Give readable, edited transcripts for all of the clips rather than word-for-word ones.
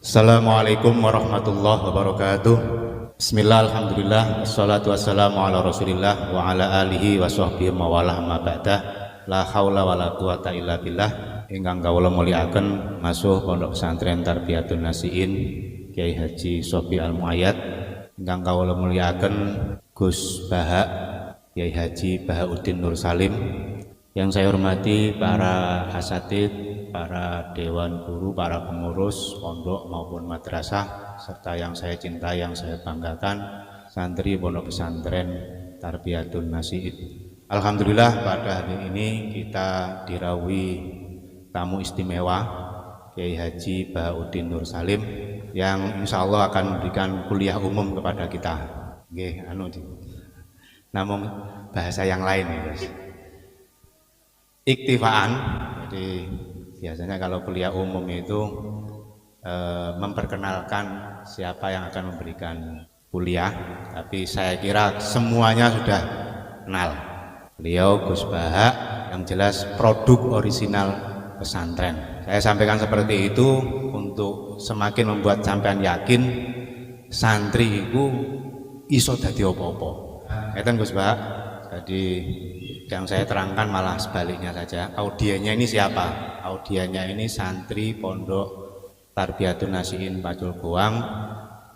Assalamualaikum warahmatullahi wabarakatuh. Bismillah, alhamdulillah, wassalatu wassalamu ala rasulillah wa ala alihi wa sahbihi mawalah ma ba'dah. La haula wa la quwata illa billah. Ingkang kawula mulyakaken masuh Pondok Pesantren Tarbiyatun Nasiin Kiai Haji Sofi Al-Muayyad. Ingkang kawula mulyakaken Gus Baha Kiai Haji Bahauddin Nur Salim. Yang saya hormati para asatid, para dewan guru, para pengurus pondok maupun madrasah, serta yang saya cintai, yang saya banggakan, santri Pondok Pesantren Tarbiyatun Nasiin. Alhamdulillah pada hari ini kita dirawi tamu istimewa Kiai Haji Bahauddin Nur Salim yang insya Allah akan memberikan kuliah umum kepada kita. Namun bahasa yang lain ya guys. Iktifaan, jadi biasanya kalau kuliah umum itu memperkenalkan siapa yang akan memberikan kuliah, tapi saya kira semuanya sudah kenal. Beliau Gus Baha yang jelas produk orisinal pesantren. Saya sampaikan seperti itu untuk semakin membuat sampean yakin santri itu iso dadi apa-apa. Ngeten Gus Baha. Jadi yang saya terangkan malah sebaliknya saja. Audiennya ini siapa? Audiennya ini santri Pondok Tarbiyatun Nasiin Pacul Goang,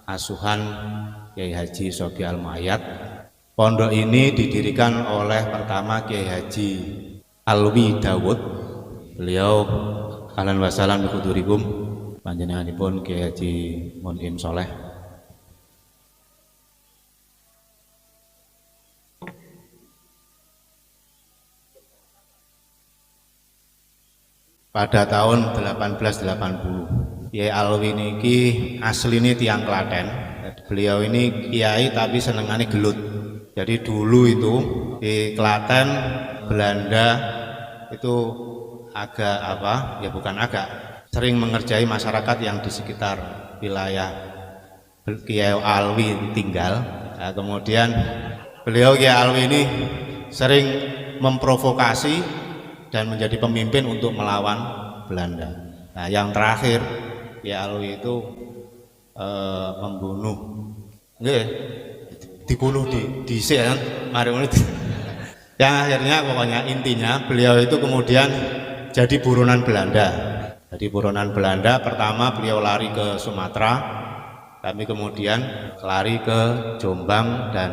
asuhan Kiai Haji Sofi Al-Muayyad. Pondok ini didirikan oleh pertama Kiai Haji Alwi Dawud. Beliau ahlan wa salam bi hudurikum, panjenenganipun Kiai Haji Mun'im Soleh. Pada tahun 1880, Kiai Alwi niki asline tiang Klaten. Beliau ini kiai tapi senengane gelut. Jadi dulu itu di Klaten Belanda itu agak apa? Ya bukan agak, sering mengerjai masyarakat yang di sekitar wilayah Kiai Alwi tinggal. Nah, kemudian beliau Kiai Alwi ini sering memprovokasi dan menjadi pemimpin untuk melawan Belanda. Nah, yang terakhir ya Alwi itu membunuh, dibunuh di kan, mari yang akhirnya pokoknya intinya beliau itu kemudian jadi buronan Belanda. Jadi buronan Belanda pertama beliau lari ke Sumatera, tapi kemudian lari ke Jombang dan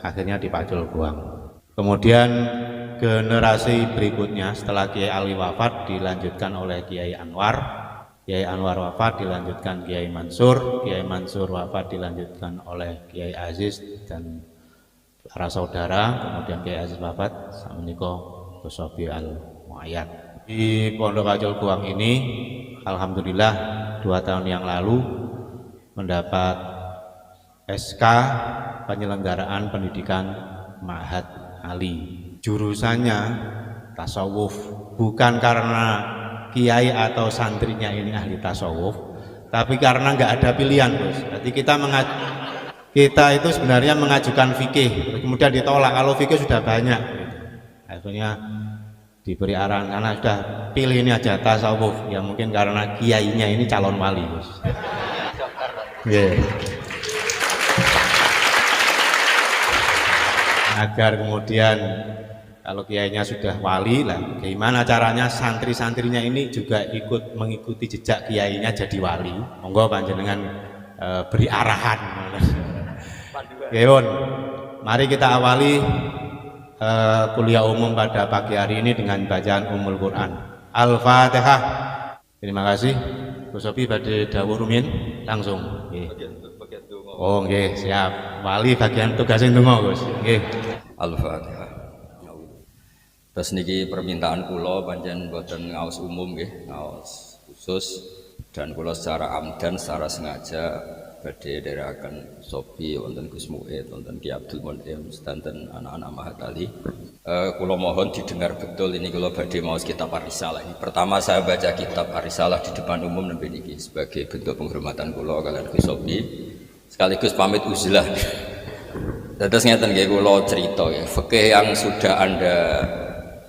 akhirnya di Pacul Goang. Kemudian generasi berikutnya setelah Kiai Alwi wafat dilanjutkan oleh Kiai Anwar. Kiai Anwar wafat dilanjutkan Kiai Mansur. Kiai Mansur wafat dilanjutkan oleh Kiai Aziz dan para saudara. Kemudian Kiai Aziz wafat sakmenika Gus Sofi Al-Muayyad. Di Pondok Pacul Goang ini alhamdulillah 2 tahun yang lalu mendapat SK penyelenggaraan pendidikan Ma'had Ali. Jurusannya tasawuf, bukan karena kiai atau santrinya ini ahli tasawuf, tapi karena nggak ada pilihan Bos. Jadi kita itu sebenarnya mengajukan fikih, kemudian ditolak kalau fikih sudah banyak. Akhirnya diberi arahan karena sudah pilih ini aja tasawuf, ya mungkin karena kiainya ini calon wali Bos. Yeah. Agar kemudian kalau kiainya sudah wali lah, gimana caranya santri-santrinya ini juga ikut mengikuti jejak kiainya jadi wali. Monggo panjenengan beri arahan. Yun, mari kita awali kuliah umum pada pagi hari ini dengan bacaan Ummul Quran. Al-Fatihah. Terima kasih. Gus Sofi badhe dawuh rumiyin langsung. Oh nggih, siap. Wali bagian tugasin donga, Gus. Nggih. Al-Fatihah. Terus niki permintaan kula pancen boten ngaos umum nggih, ngaos khusus dan kula secara amdan secara sengaja badhe dherekaken Sofi wonten Gus Muid, wonten Ki Abdul Mun'im, sedanten anak-anak Ma'had Ali. Kula mohon didengar betul ini kula badhe maos kitab Ar-Risalah. Ini pertama saya baca kitab Ar-Risalah di depan umum nembe niki sebagai bentuk penghormatan kula kalian Gus Sofi sekaligus pamit uzlah. Terus ngeten nggih kula cerita ya, fikih yang sudah Anda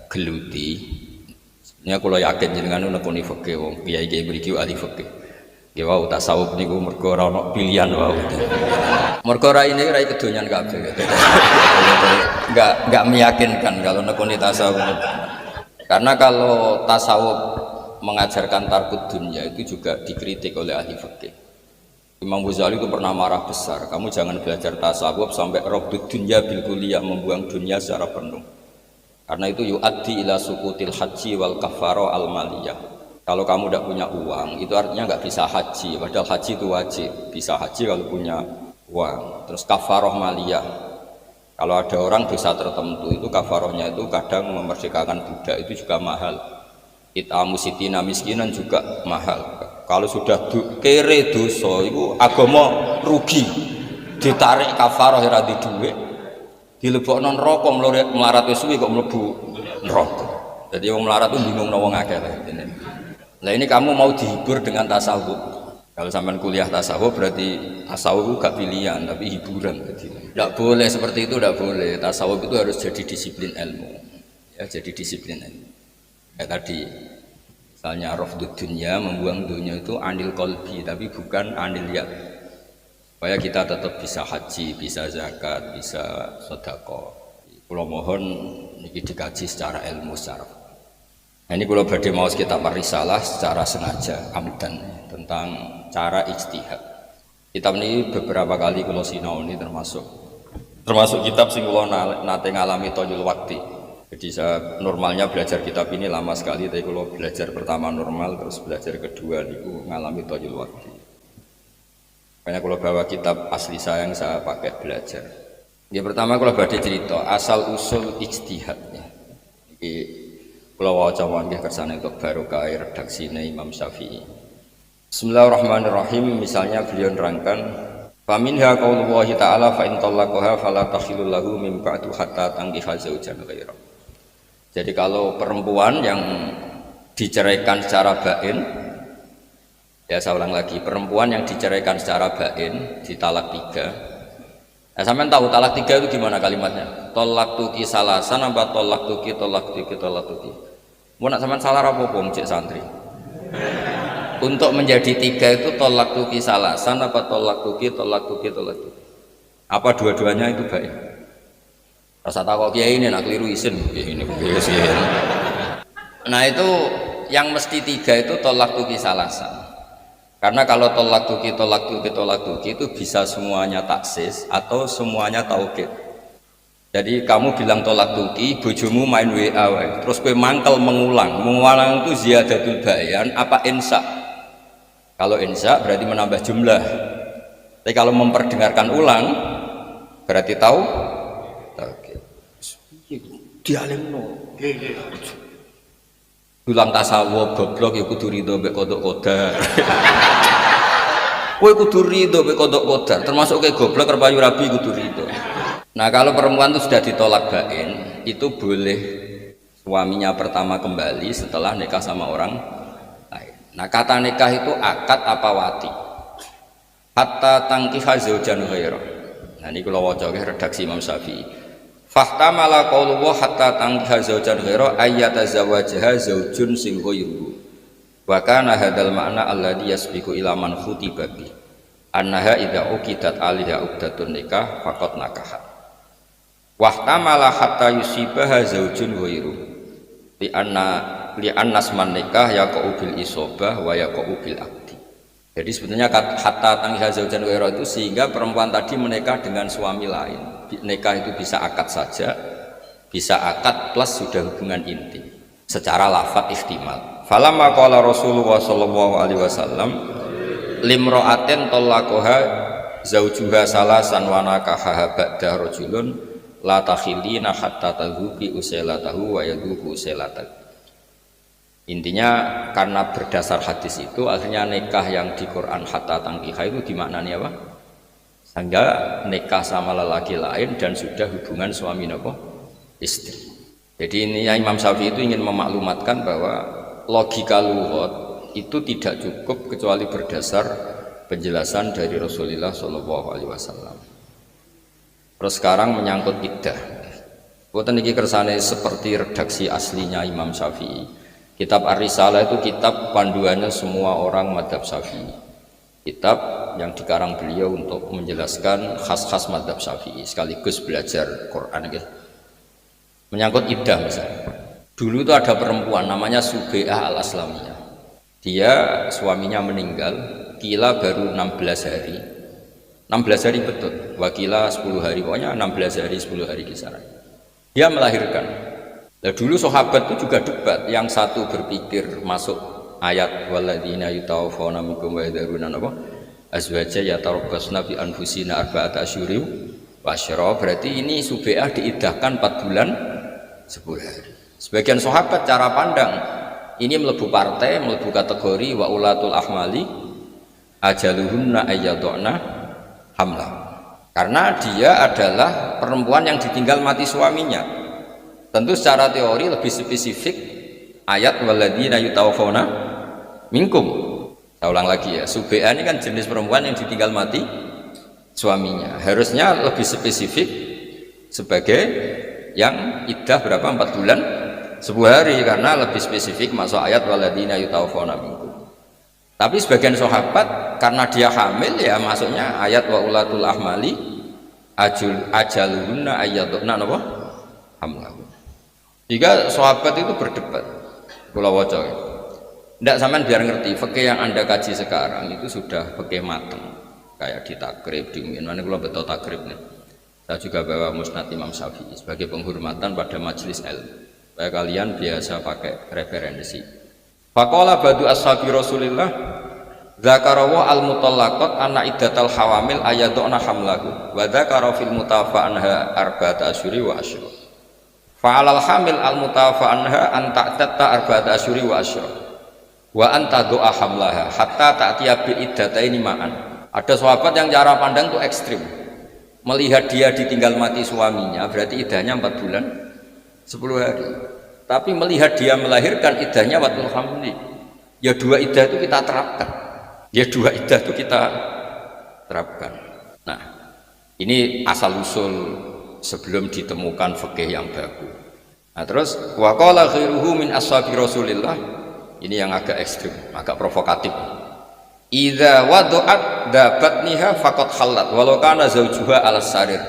geluti. Sebenarnya kula yakin jenengan nekuni fikih wong kiai-kiai mriki ahli fikih. Ya wow, tasawuf niku mergo ora ono pilihan wow. Mergo ora ini rai kedonyan kabeh. Enggak meyakinkan kalau nekuni tasawuf. Karena kalau tasawuf mengajarkan tarkud dunia itu juga dikritik oleh ahli fikih. Imam Ghazali itu pernah marah besar, kamu jangan belajar tasawuf sampai rabdud dunya bil kulliyah, membuang dunia secara penuh. Karena itu yu'addi ila sukutil haji wal kafaro al maliyah. Kalau kamu tidak punya uang, itu artinya nggak bisa haji. Padahal haji itu wajib. Bisa haji kalau punya uang. Terus kafaroh maliyah. Kalau ada orang dosa tertentu, itu kafarohnya itu kadang memerdekakan budak, itu juga mahal. It'amu sitina miskinan juga mahal. Kalau sudah kere dosa, itu agama rugi. Ditarik kafaroh ora di duit. Dilebokno neraka melarat wis suwi kok mlebu neraka. Jadi wong melarat itu bingung wong akeh. Nah ini kamu mau dihibur dengan tasawuf. Kalau sampai kuliah tasawuf berarti tasawuf itu gak pilihan tapi hiburan. Tidak boleh seperti itu, tidak boleh. Tasawuf itu harus jadi disiplin ilmu. Ya, jadi disiplin ilmu. Kayak tadi, misalnya rafdud dunya, membuang dunia itu anil qalbi tapi bukan anil yad. Supaya kita tetap bisa haji, bisa zakat, bisa sedekah. Kalau mohon ini dikaji secara ilmu, secara. Nah, ini kalau badhe maos kitab Ar-Risalah secara sengaja amdan tentang cara ijtihad. Kitab ini beberapa kali kalau sinau ini termasuk kitab sing kula nate ngalami toyul wakti. Jadi saya normalnya belajar kitab ini lama sekali, tapi kalau belajar pertama normal terus belajar kedua niku ngalami toyul wakti. Makanya kalau bawa kitab asli saya yang saya pakai belajar. Yang pertama kalau badhe cerita asal usul ijtihadnya. Kula waca mangke kersane untuk barokah redaksine Imam Syafi'i. Bismillahirrahmanirrahim. Misalnya beliau nerangkan faminha qaulullahi ta'ala fa in talaqaha fala tahillu lahu min ba'du hatta tankiha zaujan ghaira. Jadi kalau perempuan yang diceraikan secara bain, ya saya ulang lagi, perempuan yang diceraikan secara bain ditalak 3. Nah, sampean tahu talak 3 itu gimana kalimatnya? Tolak tuki salasan apa tolak tuki. Mau nak sampean salah apa cek santri? Untuk menjadi 3 itu tolak tuki salasan apa tolak tuki. Apa dua-duanya itu baik? Rasa takut kiai ini nak keliru isin ini. Nah itu yang mesti 3 itu tolak tuki salasan. Karena kalau tolak tuki itu bisa semuanya taksis atau semuanya taukid. Jadi kamu bilang tolak tuki, bojomu main WA, terus kue mangkel mengulang itu ziyadatul bayan apa insya? Kalau insya berarti menambah jumlah. Tapi kalau memperdengarkan ulang berarti tahu. Dialemno. Ulang tasawuf goblok ya kudu rido mbek kodok kodar. Kowe kudu rido mbek kodok kodar, termasuk kayak goblok repayu rabi kudu rido. Nah, kalau perempuan itu sudah ditolak bain, itu boleh suaminya pertama kembali setelah nikah sama orang lain. Nah, kata nikah itu akad apa wati? Hatta tangkiha zaujan ghaira. Nah, ini kalau waca redaksi Imam Syafi'i. Fahtamala qaulullah hatta tankiha zaujan ghaira ayyatazawwajaha zaujun sing ghairu. Wa kana hadzal ma'na alladhi yasbiqu ila man khutiba bi. Annaha idza uqidat 'alaiha uqdatun nikah faqad nakaha. Wahtamala hatta yusibaha zaujun ghairu. Li annas man nikah yaqau bil isobah wa yaqau bil aqdi. Jadi sebetulnya hatta tankiha zaujan ghairu itu sehingga perempuan tadi menikah dengan suami lain. Nikah itu bisa akad saja, bisa akad plus sudah hubungan inti secara lafadz ihtimal. Falamma qala Rasulullah sallallahu alaihi wasallam limra'atin talaqaha zaujuha salasan wa nakaha ba'da rajulun la takhilina hatta tadhuqi usailatahu wa yadhuqu usailatahu. Intinya karena berdasar hadis itu akhirnya nikah yang di Quran hatta tangkiha itu dimaknani apa? Sehingga nikah sama lelaki lain dan sudah hubungan suami nopo istri. Jadi ini Imam Syafi'i itu ingin memaklumatkan bahwa logika lughat itu tidak cukup kecuali berdasar penjelasan dari Rasulullah SAW. Terus sekarang menyangkut iddah. Boten iki kersane seperti redaksi aslinya Imam Syafi'i. Kitab Ar-Risalah itu kitab panduannya semua orang mazhab Syafi'i. kitab yang dikarang beliau untuk menjelaskan khas-khas madzhab Syafi'i sekaligus belajar Quran gitu. Menyangkut iddah misalnya. Dulu itu ada perempuan namanya Sube'ah al-Aslamiyah. Dia suaminya meninggal, kila baru 16 hari. 16 hari betul, wakila 10 hari, pokoknya 16 hari 10 hari kisaran. Dia melahirkan. Nah, dulu sahabat itu juga debat, yang satu berpikir masuk ayat walladzina yutawaffawna minkum wa yadharuna apa azwaja yatarabbasna bi anfusina arba'ata asyhurin wa asyra, berarti ini Sube'ah diiddahkan 4 bulan 10 hari. Sebagian sahabat cara pandang ini melebu partai, melebu kategori wa ulatul ahmali ajaluhunna ayyaduna hamlah, karena dia adalah perempuan yang ditinggal mati suaminya. Tentu secara teori lebih spesifik ayat walladzina yutawaffawna minkum. Saya ulang lagi ya, Sube'ah ini kan jenis perempuan yang ditinggal mati suaminya, harusnya lebih spesifik sebagai yang iddah berapa 4 bulan 10 hari, karena lebih spesifik masuk ayat walladzina yutawaffawna minkum. Tapi sebagian sahabat karena dia hamil ya masuknya ayat wa ulatul ahmali ajaluhunna ayyaduna apa hamlahu. Jika sahabat itu berdebat, kula waca ya. Ndak sampean biar ngerti fikih yang Anda kaji sekarang itu sudah fikih mateng, kayak di takrib, di mana kula betul takrib nih. Saya juga bawa Musnad Imam Syafi'i sebagai penghormatan pada majelis ilmu. Supaya kalian biasa pakai referensi. Faqala badu ashabi Rasulillah dzakarawa al-mutallaqat anna iddatal hawamil ayaduna hamlahu wa dzakara fil mutafa anha arba'ata asyuri wa asyra. Fa'alal hamil al-mutafa anha an ta'tatta arba'ata asyuri wa asyra wa anta doa hamlaha hatta ta'tiya bi iddataini ma'an. Ada sahabat yang cara pandang itu ekstrim. Melihat dia ditinggal mati suaminya berarti iddahnya 4 bulan 10 hari. Tapi melihat dia melahirkan iddahnya watul hamli, ya 2 iddah itu kita terapkan. Ya 2 iddah itu kita terapkan. Nah, ini asal usul sebelum ditemukan fikih yang baku. Nah, terus wa qala khairuhu min ashabi Rasulillah, ini yang agak ekstrim, agak provokatif. Idza wada'at dabatniha faqad halat walau kana zaujuha alas sarir.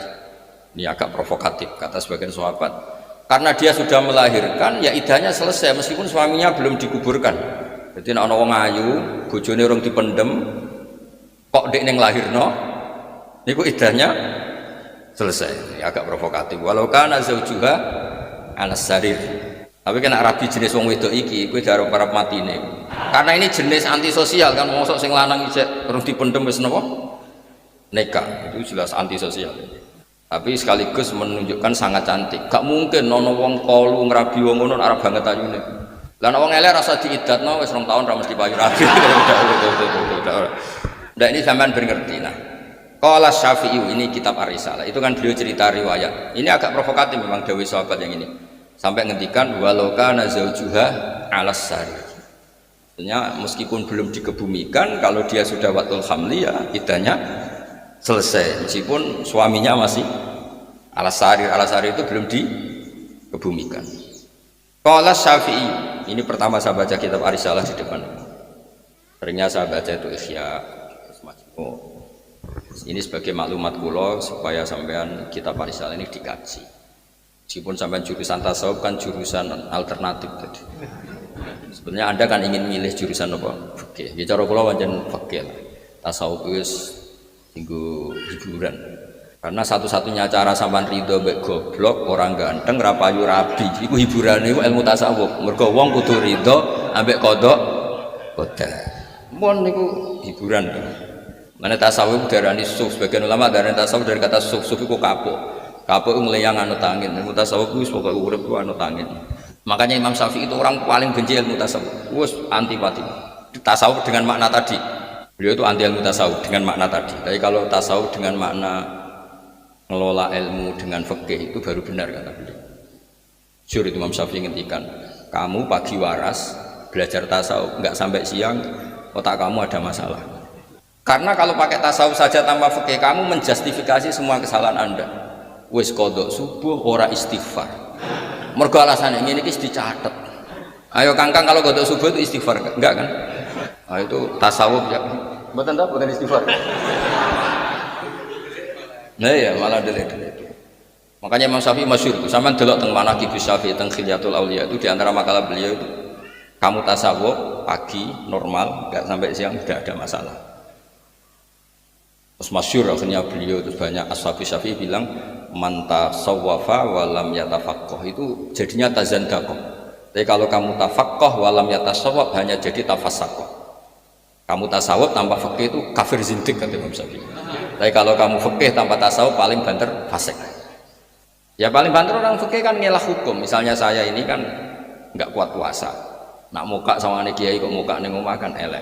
Ini agak provokatif kata sebagian sahabat. Karena dia sudah melahirkan, ya iddahnya selesai meskipun suaminya belum dikuburkan. Jadi nek ana wong ayu, bojone urung dipendem, kok dek ning lahirno, niku iddahnya selesai. Ini agak provokatif. Walau kana zaujuha alas sarir. Tapi kena rabi jenis wong wedok iki, kuwi darep parap matine. Karena ini jenis antisosial kan, mosok sing lanang ijek urung dipendem wis napa? Nikah. Itu jelas antisosial. Tapi sekaligus menunjukkan sangat cantik. Gak mungkin nono wong kolu ngrabi wong ngono arep banget ayune. Lah nek wong elek rasa diidatno wis 2 tahun ra mesti payu rabi. Ndak ini sampean ben ngerti. Nah, qala Syafi'i ini kitab Ar-Risalah. Itu kan beliau cerita riwayat. Ini agak provokatif memang dawuh sahabat yang ini. Sampai ngendikan walau kana zaujuha alas sarir. Artinya meskipun belum dikebumikan, kalau dia sudah watul hamli ya iddahnya selesai meskipun suaminya masih alas-sarir itu belum dikebumikan. Qala Syafi'i, ini pertama saya baca kitab Ar-Risalah di depan. Seringnya saya baca itu Ihya. Ini sebagai maklumat kula supaya sampean kitab Ar-Risalah ini dikaji. Meskipun sampean jurusan tasawuf kan jurusan alternatif tadi. Sebenarnya Anda kan ingin milih jurusan apa? Fikih. Ya cara kula pancen fikih. Tasawuf wis tinggu hiburan, karena satu-satunya cara sampean ridho mbek goblok orang ganteng rapayu rabi iku hiburane iku ilmu tasawuf. Mergo wong kudu ridho ambek kodok mon niku hiburan. Mana tasawuf darani suf, sebagian ulama darani tasawuf dari kata suf iku kapuk ngleyang anut angin. Ilmu tasawuf wis pokoke urip ku anut angin. Makanya Imam Syafi'i itu orang paling benci ilmu tasawuf, wis antipati tasawuf dengan makna tadi. Beliau itu anti ilmu tasawuf dengan makna tadi. Tapi kalau tasawuf dengan makna ngelola ilmu dengan fikih itu baru benar kata beliau. Jujur Imam Syafi'i ngendikan, kamu pagi waras belajar tasawuf nggak sampai siang, otak kamu ada masalah. Karena kalau pakai tasawuf saja tanpa fikih, kamu menjustifikasi semua kesalahan Anda. Wis kodok subuh ora istighfar. Mergo alasannya ini dicatat. Ayo kangkang kalau kodok subuh itu istighfar enggak kan? Nah, itu tasawuf ya. Mboten ta, mboten istighfar. Nah ya malah delek-delek. Makanya Imam Syafi'i masyhur itu, sampean delok teng Manaqib Syafi'i teng Khilyatul Auliya itu di antara makalah beliau itu kamu tasawuf pagi normal, enggak sampai siang tidak ada masalah. Terus masyhur akhirnya beliau terus banyak ashabi Syafi'i bilang man tasawwafa wa lam yatafaqqah itu jadinya tazandaqah. Tapi kalau kamu tafaqqah wa lam yatasawwaf hanya jadi tafassaqah. Kamu tasawuf tanpa fikih itu kafir zindik kata Imam Syafi'i. Tapi kalau kamu fikih tanpa tasawuf paling banter fasik. Ya paling banter orang fikih kan ngelah hukum. Misalnya saya ini kan nggak kuat puasa. Nak muka sama ane kiai kok muka ning omah kan elek.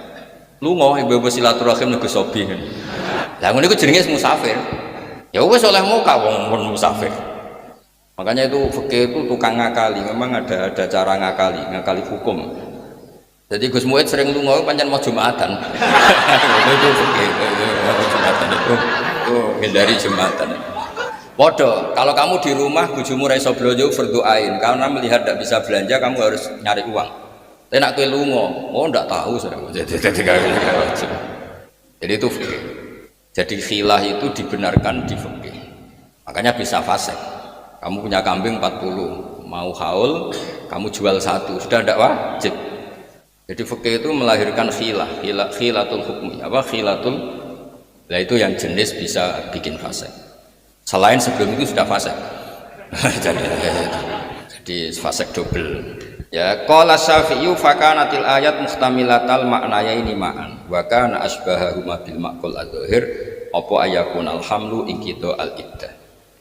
Lunga ibu-ibu silaturahim nego sobi. Lah ngono iku jenenge musafir. Ya wis oleh muka wong musafir. Makanya itu fikih itu tukang ngakali. Memang ada cara ngakali hukum. Jadi Gus Muid sering lunga pancen mau Jumatan. Itu fikih. Jumatan itu hindari Jumatan. Podo, kalau kamu di rumah bujumu ra iso blonjo berdoain karena melihat tidak bisa belanja kamu harus nyari uang. Tapi nak kowe lunga, oh ndak tahu sering. Jadi itu fikih. Jadi khilah itu dibenarkan di fikih. Makanya bisa fasik. Kamu punya kambing 40, mau haul, kamu jual 1, sudah tidak wajib. Jadi fikih itu melahirkan khilatul hukmi, khilatul. Nah itu yang jenis bisa bikin fasik. Selain sebelum itu sudah fasik. jadi fasik double. Ya qala Syafi'i fa kanatil ayat muhtamilatal ma'nayaini ma'an wa kana asbahahuma bil maqul adzahir apa ayakun alhamlu inqita al iddah.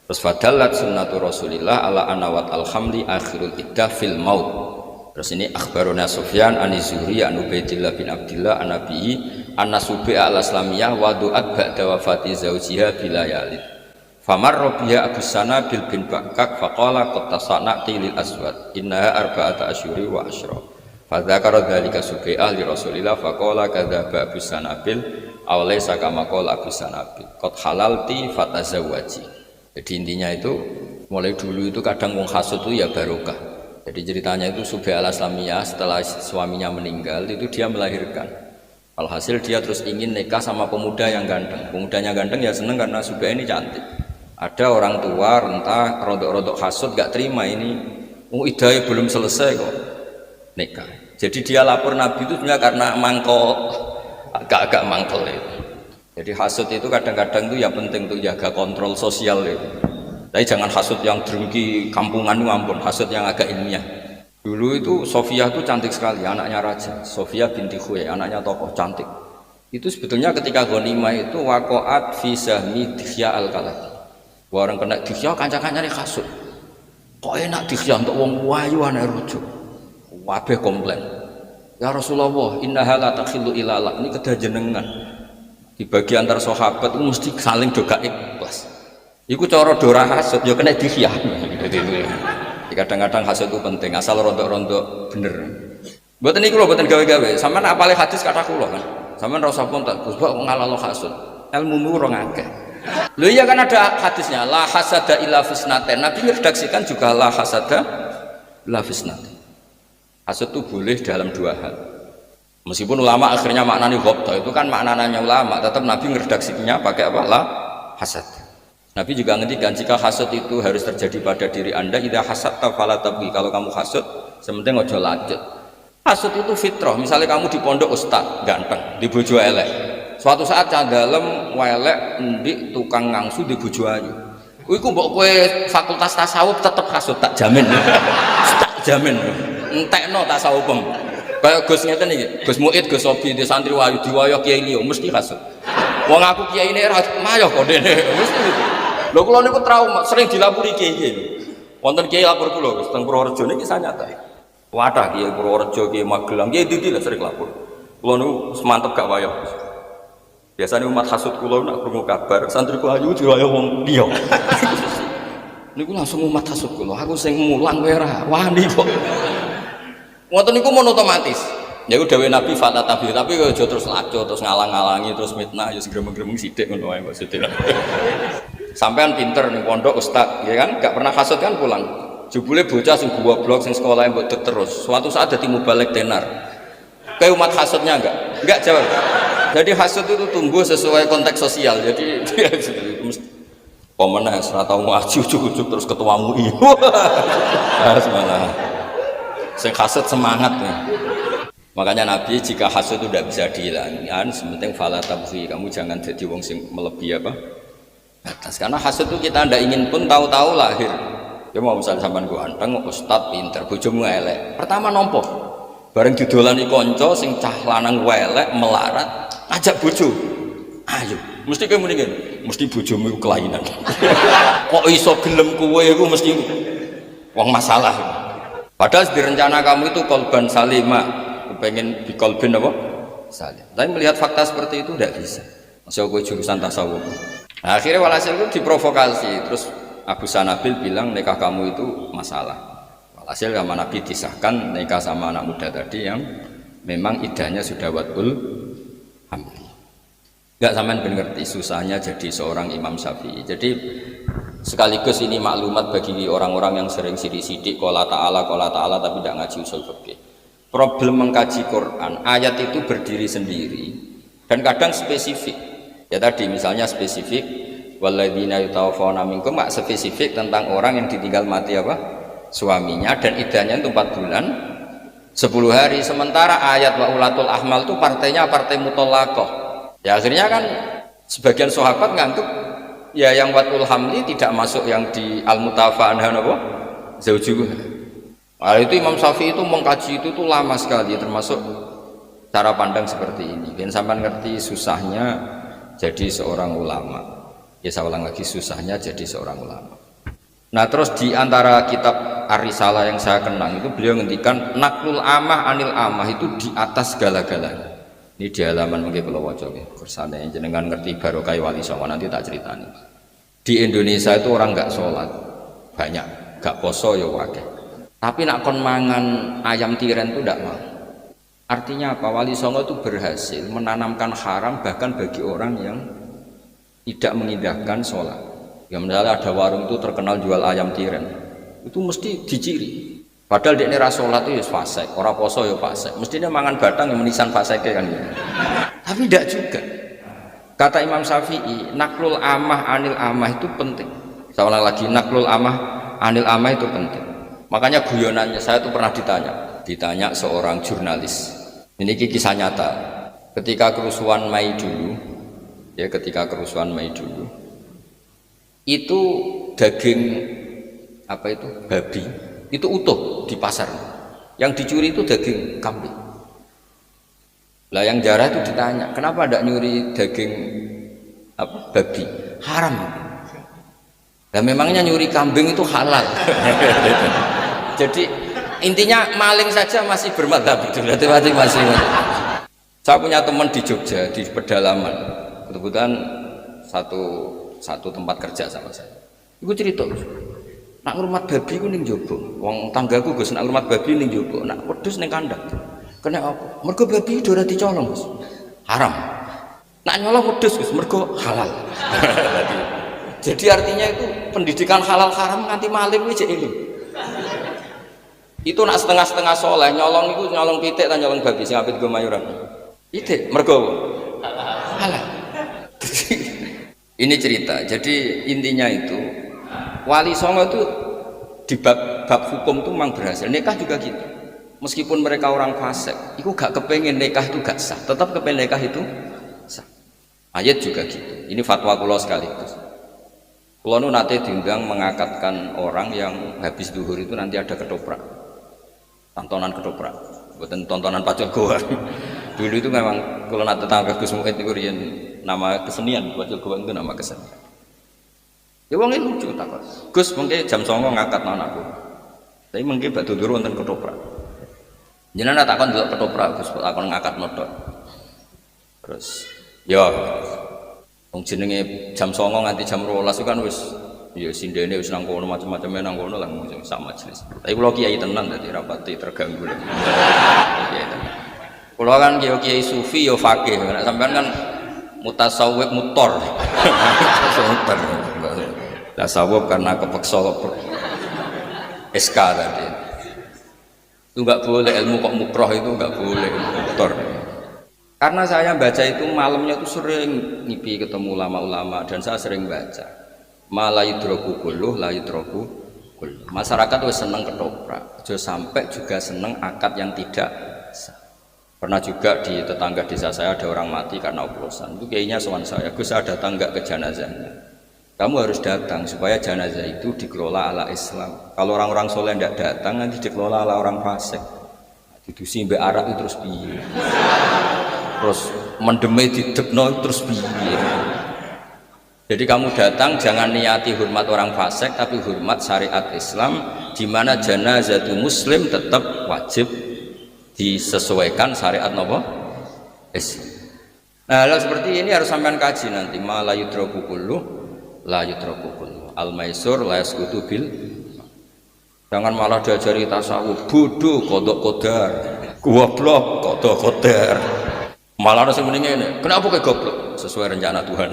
Terus fadallat sunnatu Rasulillah ala anawat alhamli akhirul iddah fil maut. Terus ini akhbaruna Sufyan an-Zuhri an Ubaidillah bin Abdillah an-Nabi an-Nasubi al-Islamiyah wa du'at ba'da wafati zawjiha bila yalid. Famar Robiya Abu Sana bil bin Bakak faqala qad tasana'ti lil aswad innaha arba'ata asyuri wa asyra. Fadzakara dzalika Subi'ah li Rasulillah faqala kadzaba Abu Sanabil aw laysa kama qala Abu Sanabil qad halalti fatazawwaji. Jadi intinya itu mulai dulu itu kadang wong hasud itu ya barokah. Jadi ceritanya itu Subi'ah al-Islamiyah setelah suaminya meninggal itu dia melahirkan. Alhasil dia terus ingin nikah sama pemuda yang ganteng. Pemudanya ganteng ya seneng karena Subi'ah ini cantik. Ada orang tua rentah rodok-rodok hasud gak terima ini idahnya belum selesai kok nikah. Jadi dia lapor Nabi itu sebenarnya karena mangkok agak-agak mangkel itu. Jadi hasud itu kadang-kadang itu ya penting tuh jaga kontrol sosial itu. Tapi jangan hasud yang drengki kampungan itu ampun, hasud yang agak ilmiah. Dulu itu Sofia itu cantik sekali, anaknya raja. Sofia binti Khuwai, anaknya tokoh cantik. Itu sebetulnya ketika ghanimah itu waqa'at fi sahmi Dihya al-Kalati. Orang kena Dihya kanca-kancane hasud. Kok enak Dihya untuk wong wayu ana rujuk. Kabeh komplain. Ya Rasulullah, innaha la takhillu ila Allah. Ini kedah jenengan. Dibagi antar sahabat itu mesti saling doga ikhlas. Iku cara dora hasud ya kena Dihya. Kadang-kadang hasud itu penting asal rontok-rontok bener. Mboten niku lho mboten gawe-gawe. Sampeyan apale hadis kata kula kan. Sampeyan ra usah pontak Gus Bak ngalalo hasud. Ilmumu ora akeh. Loh iya kan ada hadisnya la hasada illa fisnaten. Nabi meredaksikan juga la hasada illa fisnaten. Hasud itu boleh dalam dua hal. Meskipun ulama akhirnya maknanya ghabta itu kan maknanya ulama, tetap Nabi meredaksikannya pakai apa? La hasad. Nabi juga ngendikan jika hasud itu harus terjadi pada diri Anda, idza hasadta fala tabghi. Kalau kamu hasud, sementing ojo lanjut. Hasud itu fitrah. Misalnya kamu di pondok ustaz ganteng, di bojo elek. Suatu saat cah dalem welek ndik tukang ngangsu di bojo ayu. Iku mbok kowe fakultas tasawuf tetep hasud tak jamin. Tak jamin. Entekno tasawufem. Kaya Gus ngeten iki, Gus Muid, Gus Sobi di santri wayu diwayah kiai liya mesti hasud. Wong aku kiyaine ra mayoh kok dene. Mesti. Lho kula niku trauma, sering dilapuri kiai. Wonten kiai lapor kula Gus teng Purworejo niki nyata. Wadah kiai Purworejo, kiai Magelang, kiai Didi lah sering lapor. Kula niku semantep gak wayah. Biasanya umat hasud kula nak krungu kabar santri ku ayu diwayah wong liya. Niku langsung umat hasud kula, aku sing mulang kowe ora wani kok. Ngoten niku mon otomatis. Ya ku dawuh Nabi fala tabi, tapi kok aja terus laco terus ngalang-alangi terus mitnah ya gremeng-gremeng sithik ngono wae maksudnya. Sampean pinter ning pondok ustaz, ya kan gak pernah hasud kan pulang. Jebule bocah sing goblok sing sekolah mbok terus. Suatu saat dadi mubalek tenar. Kayak umat hasudnya enggak jawab. Jadi hasud itu tumbuh sesuai konteks sosial. Jadi dia pemenang serata ngaji ujuk-ujuk terus ketua MUI. Malah sing hasud semangat ya. Makanya Nabi jika hasud itu tidak bisa dihilangkan, sementing fala tabghi, kamu jangan jadi wong sing melebihi apa batas. Karena hasud itu kita tidak ingin pun tahu-tahu lahir. Ya mau misalnya sampean ku anteng, ustad pinter, bojomu elek. Pertama nompo. Bareng didolani kanca sing cah lanang elek melarat, ajak bojo. Ayo, mesti kowe muni ngene, mesti bojomu iku kelainan. Kok iso gelem kowe iku mesti wong masalah. Padahal di rencana kamu itu kolban salima, pengen di kolben apa? Salim. Tapi melihat fakta seperti itu tidak bisa. Masih kowe jurusan tasawuf. Nah, akhirnya walhasil itu diprovokasi. Terus Abu Sanabil bilang nikah kamu itu masalah. Walhasil sama Nabi disahkan nikah sama anak muda tadi yang memang idahnya sudah watul hamli. Enggak sampean ben ngerti susahnya jadi seorang Imam Syafi'i. Jadi sekaligus ini maklumat bagi orang-orang yang sering sidik-sidik qala ta'ala tapi tidak ngaji usul fikih. Problem mengkaji Quran, ayat itu berdiri sendiri dan kadang spesifik. Ya tadi misalnya spesifik walladzina yatawaffawna minkum, mak spesifik tentang orang yang ditinggal mati apa? Suaminya, dan idahnya itu 4 bulan 10 hari. Sementara ayat wa ulatul ahmal itu partainya partai mutallaqah. Ya akhirnya kan sebagian sahabat nganggep ya yang watul hamli tidak masuk yang di al-mutafa anha apa? Zaujuh. Nah, itu Imam Syafi'i itu mengkaji itu tuh lama sekali, termasuk cara pandang seperti ini. Dan sampai ngerti susahnya jadi seorang ulama. Ya saya ulang lagi, susahnya jadi seorang ulama. Nah terus di antara kitab Ar-Risalah yang saya kenang itu beliau ngendikan naklul amah anil amah itu di atas segala-galanya. Ini di halaman mungkin kalau wajah kersane yang jenengan ngerti barokah wali songo nanti tak ceritani. Di Indonesia itu orang nggak sholat banyak, nggak poso ya wakil. Tapi nak kon mangan ayam tiren itu tidak mau. Artinya apa? Wali songo itu berhasil menanamkan haram bahkan bagi orang yang tidak mengindahkan sholat. Ya misalnya ada warung itu terkenal jual ayam tiren, itu mesti diciri. Padahal dia ini sholat itu ya fasik, orang poso ya fasik. Mestinya mangan batang yang menisan fasik kan gitu. Tapi tidak juga. Kata Imam Syafi'i, naklul amah anil amah itu penting. Saya ulang lagi, naklul amah anil amah itu penting. Makanya guyonannya saya tuh pernah ditanya seorang jurnalis. Ini kisah nyata. Ketika kerusuhan Mei dulu, ya ketika kerusuhan Mei dulu, itu daging apa itu babi itu utuh di pasar. Yang dicuri itu daging kambing. Lah yang jarah itu ditanya, kenapa tidak nyuri daging apa babi? Haram. Lah memangnya nyuri kambing itu halal. Jadi intinya maling saja masih bermadhab itu, berarti masih. Saya punya teman di Jogja di pedalaman, kebetulan satu tempat kerja sama saya. Iku cerita, nak ngurmat babi ku ning jowo. Wong tanggaku Gus nak ngurmat babi ning jowo, nak wedhus ning kandang. Kena apa? Mergo babi ora dicolong Gus. Haram. Nak nyolong wedhus Gus mergo halal. Jadi artinya itu pendidikan halal haram nganti maling kuwi jek ini. Itu nak setengah-setengah soleh nyolong itu nyolong pitik dan nyolong babi sing apit go mayuran. Pitik mergo halal. Ini cerita. Jadi intinya itu wali songo itu di bab hukum itu memang berhasil. Nikah juga gitu. Meskipun mereka orang fasik, itu gak kepengen nikah itu gak sah. Tetap kepengen nikah itu sah. Ayat juga gitu. Ini fatwa kula sekaligus. Kula nu nate diundang mengakatkan orang yang habis duhur itu nanti ada ketoprak. Tontonan ketoprak, bukan tontonan pacul goa. Dulu itu memang kalau nanti tangga Gus Mu'id itu rian nama kesenian, pacul goa itu nama kesenian. Ya wong lucu takut. Gus mungkin jam 09.00 ngangkat anakku. Tapi mungkin batu dulu wonten ketoprak. Jenengan takon delok ketoprak Gus, takon ngangkat modal. Terus, ya, wong jenenge jam 09.00 nganti jam 12.00 kan wis. Ya sindene wis nang kono macam-macam nang kono lah sak majelis. Tapi kula kiai tenan dadi rapati terganggu. Kiai tenan. Kula kan kiai sufi ya fakih, nek sampean kan mutasawwif mutor. Tasawuf karena kepeksa SK tadi. Itu enggak boleh ilmu kok mukroh itu enggak boleh mutor. Karena saya baca itu malamnya itu sering ngipi ketemu ulama-ulama dan saya sering baca. La yudroku kulluh, la yudroku kulluh. Masyarakat tuh seneng ketoprak, sampai juga seneng akad yang tidak sah. Pernah juga di tetangga desa saya ada orang mati karena oplosan. Itu kayaknya sowan saya, Gus saya datang nggak ke jenazahnya. Kamu harus datang supaya jenazah itu dikelola ala Islam. Kalau orang-orang soleh tidak datang nanti dikelola ala orang fasik. Didusi mbak Arab itu terus piye. Terus mendeme didekno terus piye. Jadi kamu datang jangan niati hormat orang fasik tapi hormat syariat Islam di mana jenazah itu muslim tetap wajib disesuaikan syariat nopo Islam. Nah, hal seperti ini harus sampean kaji nanti. Ma la yudraku kullu la yudraku kullu. Al maisur la yasqutu bil. Jangan malah diajari tasawuf bodoh kodok kodar. Goblok kodok kodar. Malah harus mendingin ini. Kenapa kayak goblok? Sesuai rencana Tuhan.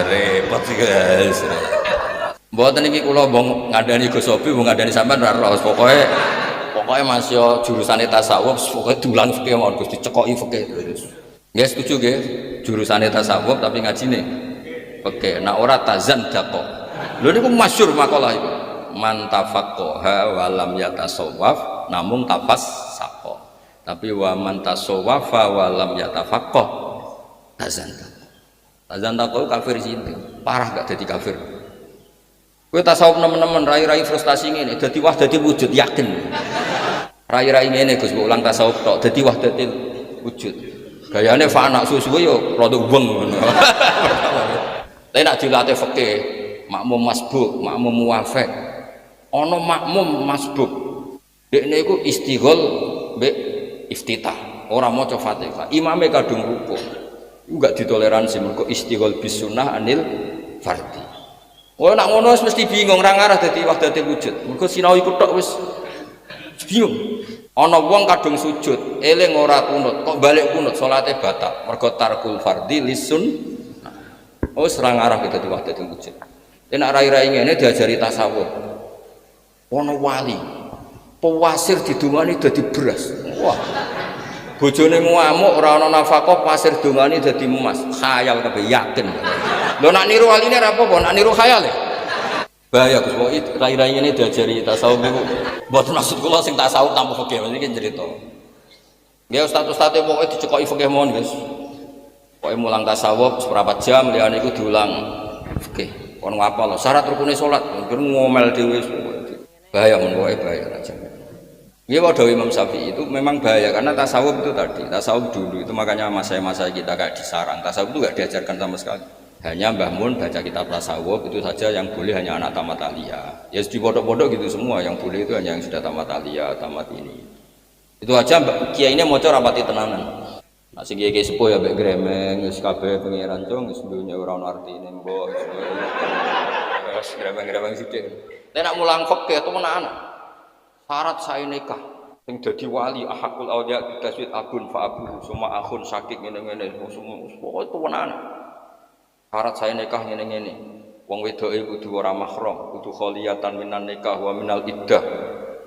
Repot sih guys. Mboten iki kula mbong ngandani Gus Sobi, mbong ngandani sampean ora ros. Pokoknya masih jurusan tasawuf, pokoknya dulang fikih mau Gus dicekoki fikih terus. Ya setuju nggih, jurusan tasawuf tapi ngajine fikih. Nah ora tazan daqo. Lho niku masyhur makalah iku. Man tafaqqaha wa lam yatasawwaf namung tafassaqa. Tapi wa man tasawwafa wa lam yatafaqqah tazan daqo. Tazan daqo kafir sinten? Parah gak dadi kafir. Kowe tasawuf nemen-nemen rai-rai frustasi ngene, dadi wahdatil wujud yakin. Rai-rai ngene Gus mbok ulang tasawuf tok, dadi wahdatil wujud. Gayane fana susu-susu yo rada weng ngono. Tapi nek dilatih fikih, makmum masbuk, makmum muwafiq. Ana makmum masbuk. Dekne iku istighol mbek iftitah, ora maca Fatihah. Imame kadung rukuk. Iku gak ditoleransi mergo istighol bis sunnah anil fardhi. Oh nak ngono mesti bingung ra ngarah dadi wahdatil wujud. Mergo sinau iku tok wis bingung. Ana wong kadung sujud, eling ora kunut, kok balik kunut salate batal. Mergo tarkul fardhi lisun. Oh ora ngarah dadi wahdatil wujud. Nek rai-rai ngene diajari tasawuf. Ana wali pewasir didungani dadi beras. Wah. Bojone ngamuk ora ana nafkah pasir dungani dadi emas. Khayal kabeh yakin. Lho nak niru waline ra apa-apa, nak niru khayal ya. Bahaya Gus, kok rai-rai ini diajari tasawuf niku. Mboten maksud kula sing tasawuf tanpa fikih, iki cerita. Nggih ustaz-ustaz pokoke dicekoki fikih mawon, Gus. Pokoke mulang tasawuf seprapat jam liyane iku diulang fikih. Kon ngapal syarat rukune salat, mungkin ngomel dhewe. Bahaya men pokoke bahaya aja. Nggih padha Imam Syafi'i itu memang bahaya karena tasawuf itu tadi, tasawuf dulu itu makanya masa-masa kita kayak disarang. Tasawuf itu enggak diajarkan sama sekali. Hanya Mbah Mun baca kitab tasawuf itu saja yang boleh hanya anak tamat aliyah. Ya di pondok-pondok gitu semua yang boleh itu hanya yang sudah tamat aliyah, tamat ini. Itu aja Mbak Kiai ini maca rapati tenanan. Nah sing kiai sepuh ya mbek gremeng wis kabeh pengiran cung wis dunya ora ono artine mbok. Wis gremeng-gremeng sithik. Nek nak mulang fikih temenan. Syarat sae nikah sing dadi wali ahakul auliya taswid abun fa abu suma akhun sakik ngene-ngene semua pokoke temenan. Syarat saya nikah ngene-ngene. Wong wedoke kudu ora mahram, kudu kholiyatan minan nikah wa minal iddah.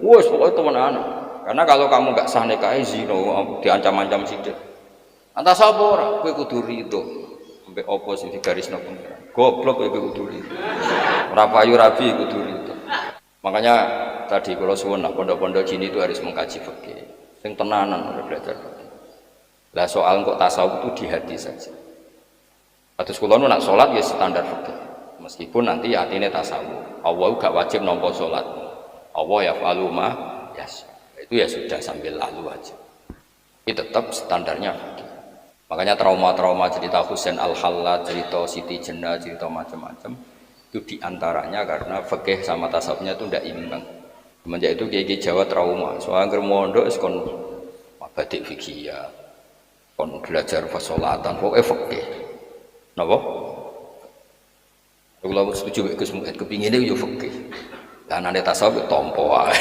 Wes pokoke temenan. Karena kalau kamu enggak sah nikah zina diancam-ancam sithik. Antas apa ora? Kowe kudu rido. Mbek apa sing digarisno pengiran. Goblok kowe kudu rido. Ora payu rabi kudu rido. Makanya tadi kalau suwun nak pondok-pondok jini itu harus mengkaji fikih. Sing tenanan harus belajar fikih. Lah soal kok tasawuf itu di hati saja. Atus kula nu nak salat ya standar fikih. Meskipun nanti atine tasawuf. Allah gak wajib nampa salat. Allah yaf'alu ma yasha. Itu ya sudah sambil lalu aja. Itu tetap standarnya fikih. Makanya trauma-trauma cerita Husain Al-Hallaj, cerita Siti Jenar, cerita macam-macam itu diantaranya karena fikih sama tasawufnya itu tidak imbang. Semenjak itu kiai Jawa trauma. Soalnya germondo es kon batik fikih ya, kon belajar fasolatan, pokoknya fikih. Napa? Kalau setuju Gus Muhammad kepingin itu fikih. Dan ada tasawuf tompo wae.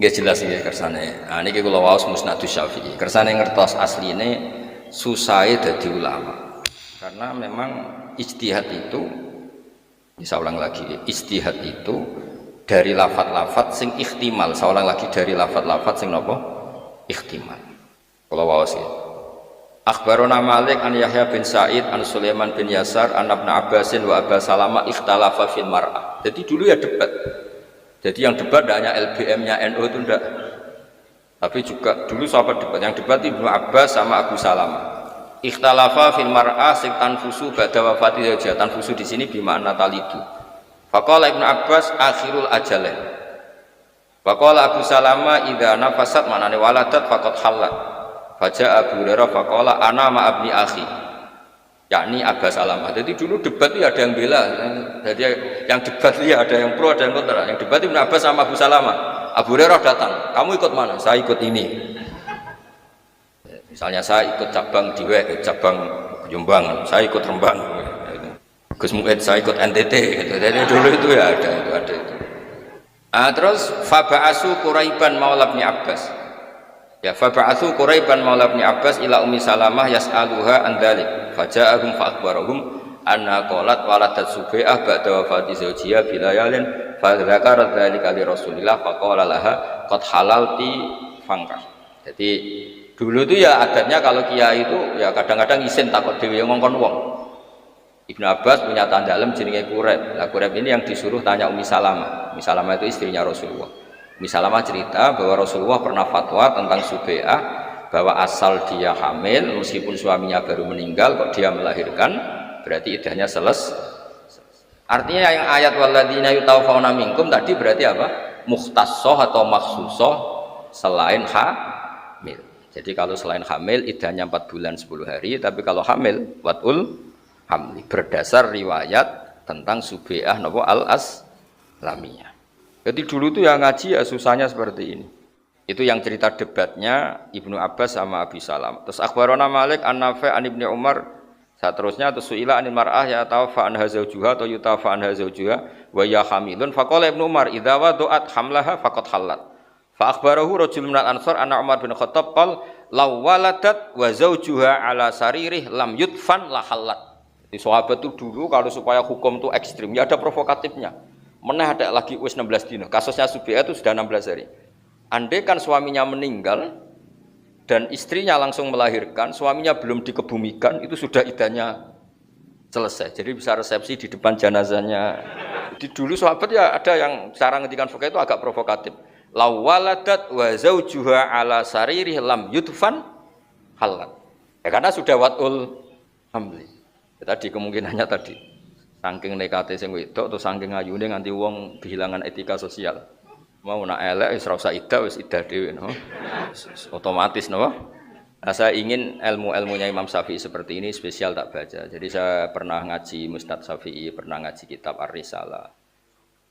Nggih jelas iki kersane. Ah niki kula waos Musnadus Syafi'i. Kersane ngertos asline susahe dadi ulama. Karena memang ijtihad itu saya ulang lagi, ijtihad itu dari lafat-lafat sing ikhtimal. Saya ulang lagi dari lafat-lafat sing napa? Ikhtimal. Kula waos ya. Akhbarona Malik an Yahya bin Sa'id an Sulaiman bin Yasar an Ibnu Abbasin wa Aba Salamah ikhtalafa fil mar'ah. Jadi dulu ya debat. Jadi yang debat tidak hanya LBM-nya NU itu enggak. Tapi juga dulu sahabat debat. Yang debat Ibnu Abbas sama Abu Salamah. Ikhtalafa fil mar'ah sing tanfusu ba'da wafati zawjiha. Tanfusu di sini bimakna talidu. Faqala Ibnu Abbas akhirul ajalain. Faqala Abu Salamah idza nafasat manane waladat faqad halat. Faja Abu Hurairah faqala ana ma abni akhi, yakni Abbas Salamah. Jadi dulu debat itu ada yang bela, jadi yang debat ya ada yang pro ada yang kontra. Yang debat Ibnu Abbas sama Abu Salamah. Abu Hurairah datang, kamu ikut mana? Saya ikut ini. Misalnya saya ikut cabang Diwe, cabang Jombang, saya ikut Rembang. Gus Mu'id saya ikut NTT. Gitu. Jadi dulu itu ya ada itu. Terus faba'asu Quraiban maula bin Abbas. Ya fab'atsu Quraiban maula ibn Abbas ila Ummi Salamah yas'aluha an dzalik faja'ahum fa'akhbarahum anna qalat waladat Subai'ah ba'da wafati zawjiha bilayalin fa dzakara dzalika li Rasulillah faqala laha qad halalti fangkah. Jadi dulu itu ya adatnya kalau kiai itu ya kadang-kadang isin takut dhewe ngongkon wong. Ibnu Abbas punya tandalem jenenge Quraib. Nah Quraib ini yang disuruh tanya Ummi Salamah. Ummi Salamah itu istrinya Rasulullah. Misalnya cerita bahwa Rasulullah pernah fatwa tentang Subai'ah bahwa asal dia hamil meskipun suaminya baru meninggal kok dia melahirkan berarti iddahnya selesai. Artinya yang ayat walladzina yutawaffawna minkum tadi berarti apa? Mukhtassoh atau makhsusoh selain hamil. Jadi kalau selain hamil iddahnya 4 bulan 10 hari, tapi kalau hamil watul hamli berdasar riwayat tentang Subai'ah napa al-Aslamiyah. Jadi dulu itu yang ngaji ya susahnya seperti ini. Itu yang cerita debatnya Ibnu Abbas sama Abi Salam. Terus akhbarona Malik an Nafi' an Ibnu Umar. Seterusnya terus suila anil mar'ah ya tawafa an hazaujuha atau yutafa an hazaujuha wa ya hamilun faqala Ibnu Umar idza wadu'at hamlaha faqad halat. Fa akhbarahu rajul minal ansar anna Umar bin Khattab qala law waladat wa zaujuha ala saririh lam yudfan la halat. Di sahabat itu dulu kalau supaya hukum itu ekstrim ya ada provokatifnya. Meneh ada lagi wis 16 dino. Kasusnya Subai'ah itu sudah 16 hari. Andai kan suaminya meninggal dan istrinya langsung melahirkan, suaminya belum dikebumikan, itu sudah iddahnya selesai. Jadi bisa resepsi di depan jenazahnya. Di dulu sahabat ya ada yang cara ngendikan fikih itu agak provokatif. Law waladat wa zaujuha ala saririh lam yudfan halat. Ya karena sudah watul hamli. Ya, tadi kemungkinannya tadi. Saking nekate sing wedok atau saking ayune nganti wong kehilangan etika sosial. Mau nak elek wis ora usah iddah wis iddah dhewe no. Otomatis no. Nah, saya ingin ilmu-ilmunya Imam Syafi'i seperti ini spesial tak baca. Jadi saya pernah ngaji Mustad Syafi'i, pernah ngaji kitab Ar-Risalah.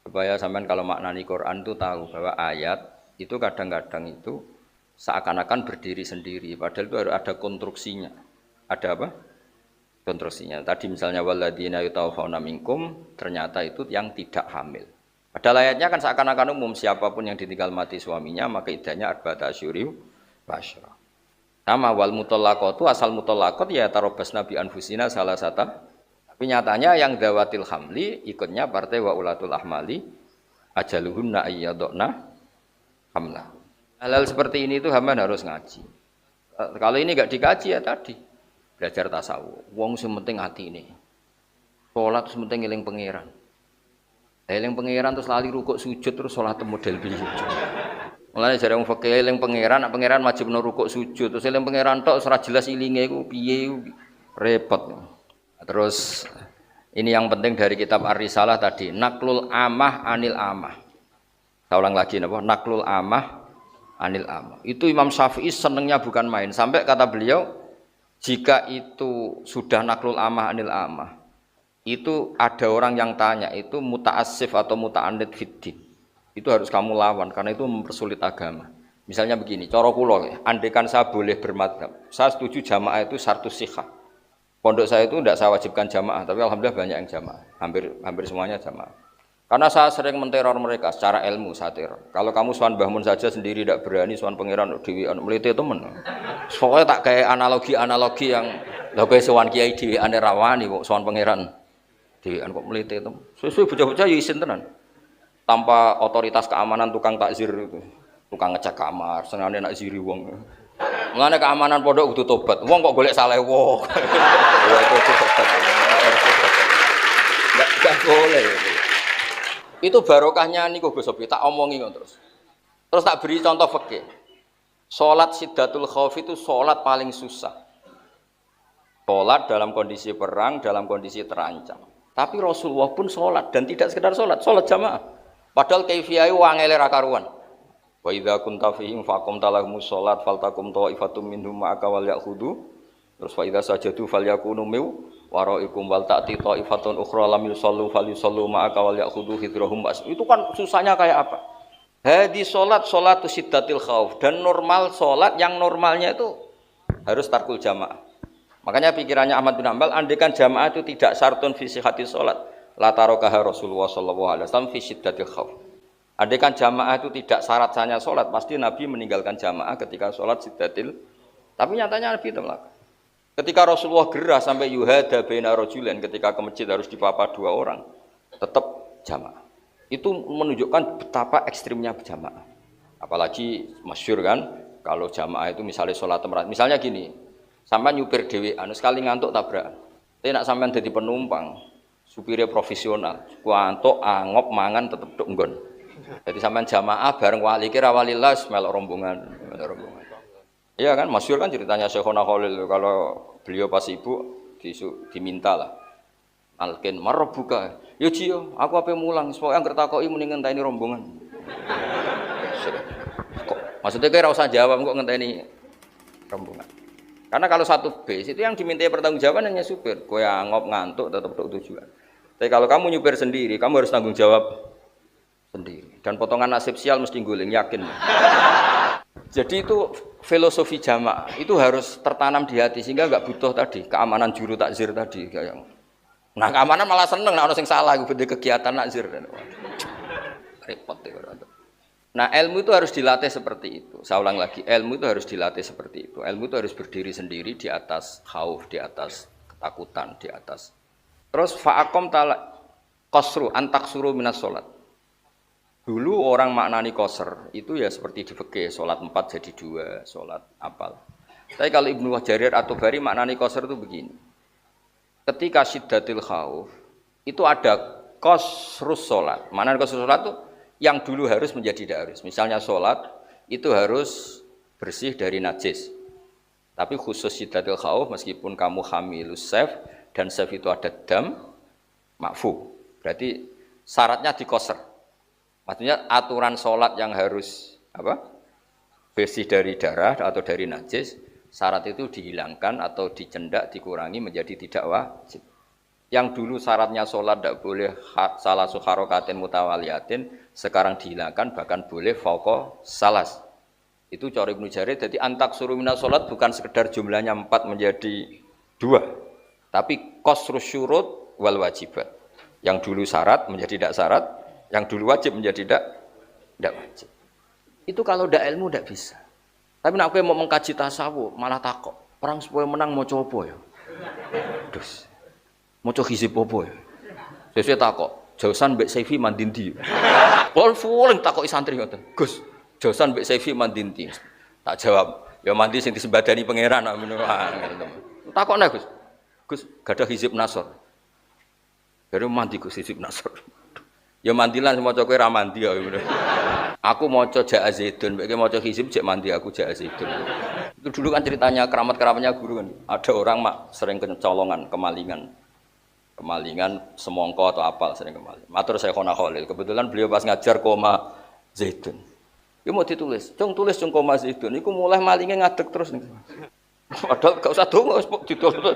Supaya sampean kalau maknani Quran itu tahu bahwa ayat itu kadang-kadang itu seakan-akan berdiri sendiri padahal itu harus ada konstruksinya. Ada apa? Konstruksinya. Tadi misalnya walladzina yutawaffawna minkum ternyata itu yang tidak hamil. Padahal ayatnya kan seakan-akan umum siapapun yang ditinggal mati suaminya maka iddahnya arba'ata asyhur wa asyra. Sama wal mutallaqatu asal mutallaqat ya tarabbasna bi anfusina salasata. Tapi nyatanya yang dawatil hamli ikutnya partai wa ulatul ahmali ajaluhunna ayyadna hamla. Hal-hal seperti ini itu hamba harus ngaji. Kalau ini enggak dikaji ya tadi belajar tasawuf. Wong sing penting hati ini. Salat sing penting eling pangeran. Eling pangeran terus lali rukuk sujud terus salat model piye. Mulane jare wong fikih eling pangeran, nek pangeran wajibno rukuk sujud. Terus eling pangeran tok ora jelas ilinge iku piye repot. Terus ini yang penting dari kitab Ar-Risalah tadi, naklul amah anil amah. Saya ulang lagi napa? Naklul amah anil amah. Itu Imam Syafi'i senengnya bukan main. Sampai kata beliau jika itu sudah naklul amah anil amah, itu ada orang yang tanya itu muta'assif atau muta'anid fiddin. Itu harus kamu lawan karena itu mempersulit agama. Misalnya begini, cara kula, andaikan saya boleh bermadhab, saya setuju jamaah itu syartus sihah. Pondok saya itu tidak saya wajibkan jamaah, tapi alhamdulillah banyak yang jamaah, hampir semuanya jamaah. Karena saya sering menteror mereka secara ilmu, saya teror. Kalau kamu sowan Mbah Mun saja sendiri tidak berani, sowan pangeran dhewean melite temen. Pokoknya tak kayak analogi-analogi yang lha kowe sowan kiai dhewean rawani kok sowan pangeran dhewean kok melite temen. Suwe-suwe bocah-bocah ya isin tenan. Tanpa otoritas keamanan tukang takzir itu. Tukang ngecek kamar, senengane nak ziri wong. Mulane keamanan pondok kudu tobat. Wong kok golek saleh wong. Ya itu tobat. Enggak boleh. Itu barokahnya niku Gus Sofi tak omongi kok terus. Terus tak beri contoh fikih. Salat Siddatul Khauf itu salat paling susah. Salat dalam kondisi perang, dalam kondisi terancam. Tapi Rasulullah pun salat dan tidak sekedar salat jamaah. Padahal kaifiyah wangele ra karuan. Wa idza kunta fihim faqum talahumus salat faltakum ta'ifatum minhum ma'aka wal ya'khudhu. Terus fa idza sajadu falyakunu waraikum wal ta'ti ta'ifatun ukhra lam yusallu falyusallu ma'aka wal ya'khudhu hidrahum. Itu kan susahnya kayak apa? Hadi salatu Siddatil Khauf, dan normal salat yang normalnya itu harus tarkul jamaah. Makanya pikirannya Ahmad bin Hanbal, andaikan jamaah itu tidak syartun fi sihhati salat, la tarokaha Rasulullah sallallahu alaihi wasallam fi Siddatil Khauf. Andaikan jamaah itu tidak syarat sahnya salat, pasti Nabi meninggalkan jamaah ketika salat Siddatil. Tapi nyatanya Nabi tolak. Ketika Rasulullah gerah sampai yuhada baina rajulain, ketika ke masjid harus dipapa 2 orang, tetap jamaah. Itu menunjukkan betapa ekstrimnya berjamaah. Apalagi masyhur kan, kalau jamaah itu misalnya sholat temerat. Misalnya gini, sampai nyupir dhewean, sekali ngantuk tabrakan. Tapi nak sampean jadi penumpang, supirnya profesional, ngantuk, angop, mangan tetep dok nggon. Jadi sampean jamaah bareng wali kira walillah melok rombongan. Iya kan, masyhur kan ceritanya Syekhona Khalil, kalau beliau pas ibu diminta lah. Alkin marbuka. Ya Cio, aku ape mulang, supaya anggere takoki muni ngenteni rombongan. Kok maksudnya kira usah jawab kok ngenteni rombongan. Karena kalau satu bis itu yang dimintai pertanggungjawaban hanya supir. Kowe angop ngantuk tetap tok tujuan. Tapi kalau kamu nyupir sendiri, kamu harus tanggung jawab sendiri. Dan potongan nasib sial mesti guling, yakin. Jadi itu filosofi jamaah itu harus tertanam di hati sehingga enggak butuh tadi keamanan juru takzir tadi kayak. Nah, keamanan malah seneng nek ana sing salah iku kegiatan nakzir. Repot ya. Nah, ilmu itu harus dilatih seperti itu. Saya ulang lagi, ilmu itu harus dilatih seperti itu. Ilmu itu harus berdiri sendiri di atas khauf, di atas ketakutan, di atas. Terus fa'akom ta'ala qasru antaksuru minas sholat. Dulu orang maknani qasr itu ya seperti di fikih, sholat 4 jadi 2, sholat apal. Tapi kalau Ibnu Jarir atau Bari maknani qasr itu begini. Ketika Siddatil Khauf itu ada qasrus sholat. Maknani qasrus sholat itu yang dulu harus menjadi tidak harus. Misalnya sholat itu harus bersih dari najis. Tapi khusus Siddatil Khauf meskipun kamu hamilus saf dan saf itu ada dam makfu. Berarti syaratnya dikoser. Maksudnya aturan sholat yang harus bersih dari darah atau dari najis, syarat itu dihilangkan atau dicendak, dikurangi menjadi tidak wajib. Yang dulu syaratnya sholat tidak boleh salah harokatin mutawaliyatin, sekarang dihilangkan bahkan boleh fauqa salas. Itu cara Ibnu Jarir. Jadi antaksuru minas sholat bukan sekedar jumlahnya 4 menjadi 2, tapi qasrus syurut wal wajibat. Yang dulu syarat menjadi tidak syarat, yang dulu wajib menjadi tidak wajib. Itu kalau tidak ilmu tidak bisa. Tapi nak kowe mau mengkaji tasawuf malah takok. Perang supaya menang mau coba ya. Terus mau coba hizib apa ya. Sesuai takok. Jausan mbek Saifi mandindi. Pol full takoki santri ngoten. Gus, jausan mbek Saifi mandindi. Tak jawab. Ya mandi sing disembadani pangeran amin. Takokna Gus. Gus gadah hizib Nasr. Baru mandi Gus hizib Nasr. Ya mandilan maca kowe ra mandi ya. Aku maca Ja'a Zaidun, mbek maca hizib cek mandi aku Ja'a Zaidun. Itu dulu kan ceritanya keramat-keramatnya guru kan. Ada orang sering kecolongan, kemalingan semongko atau apal sering kemalingan. Matur Syekhona Khalil, kebetulan beliau pas ngajar koma Zaidun. Ya mau ditulis, tulis koma Zaidun. Iku mulai malingnya ngadeg terus nih. Padahal gak usah donga wis ditulis.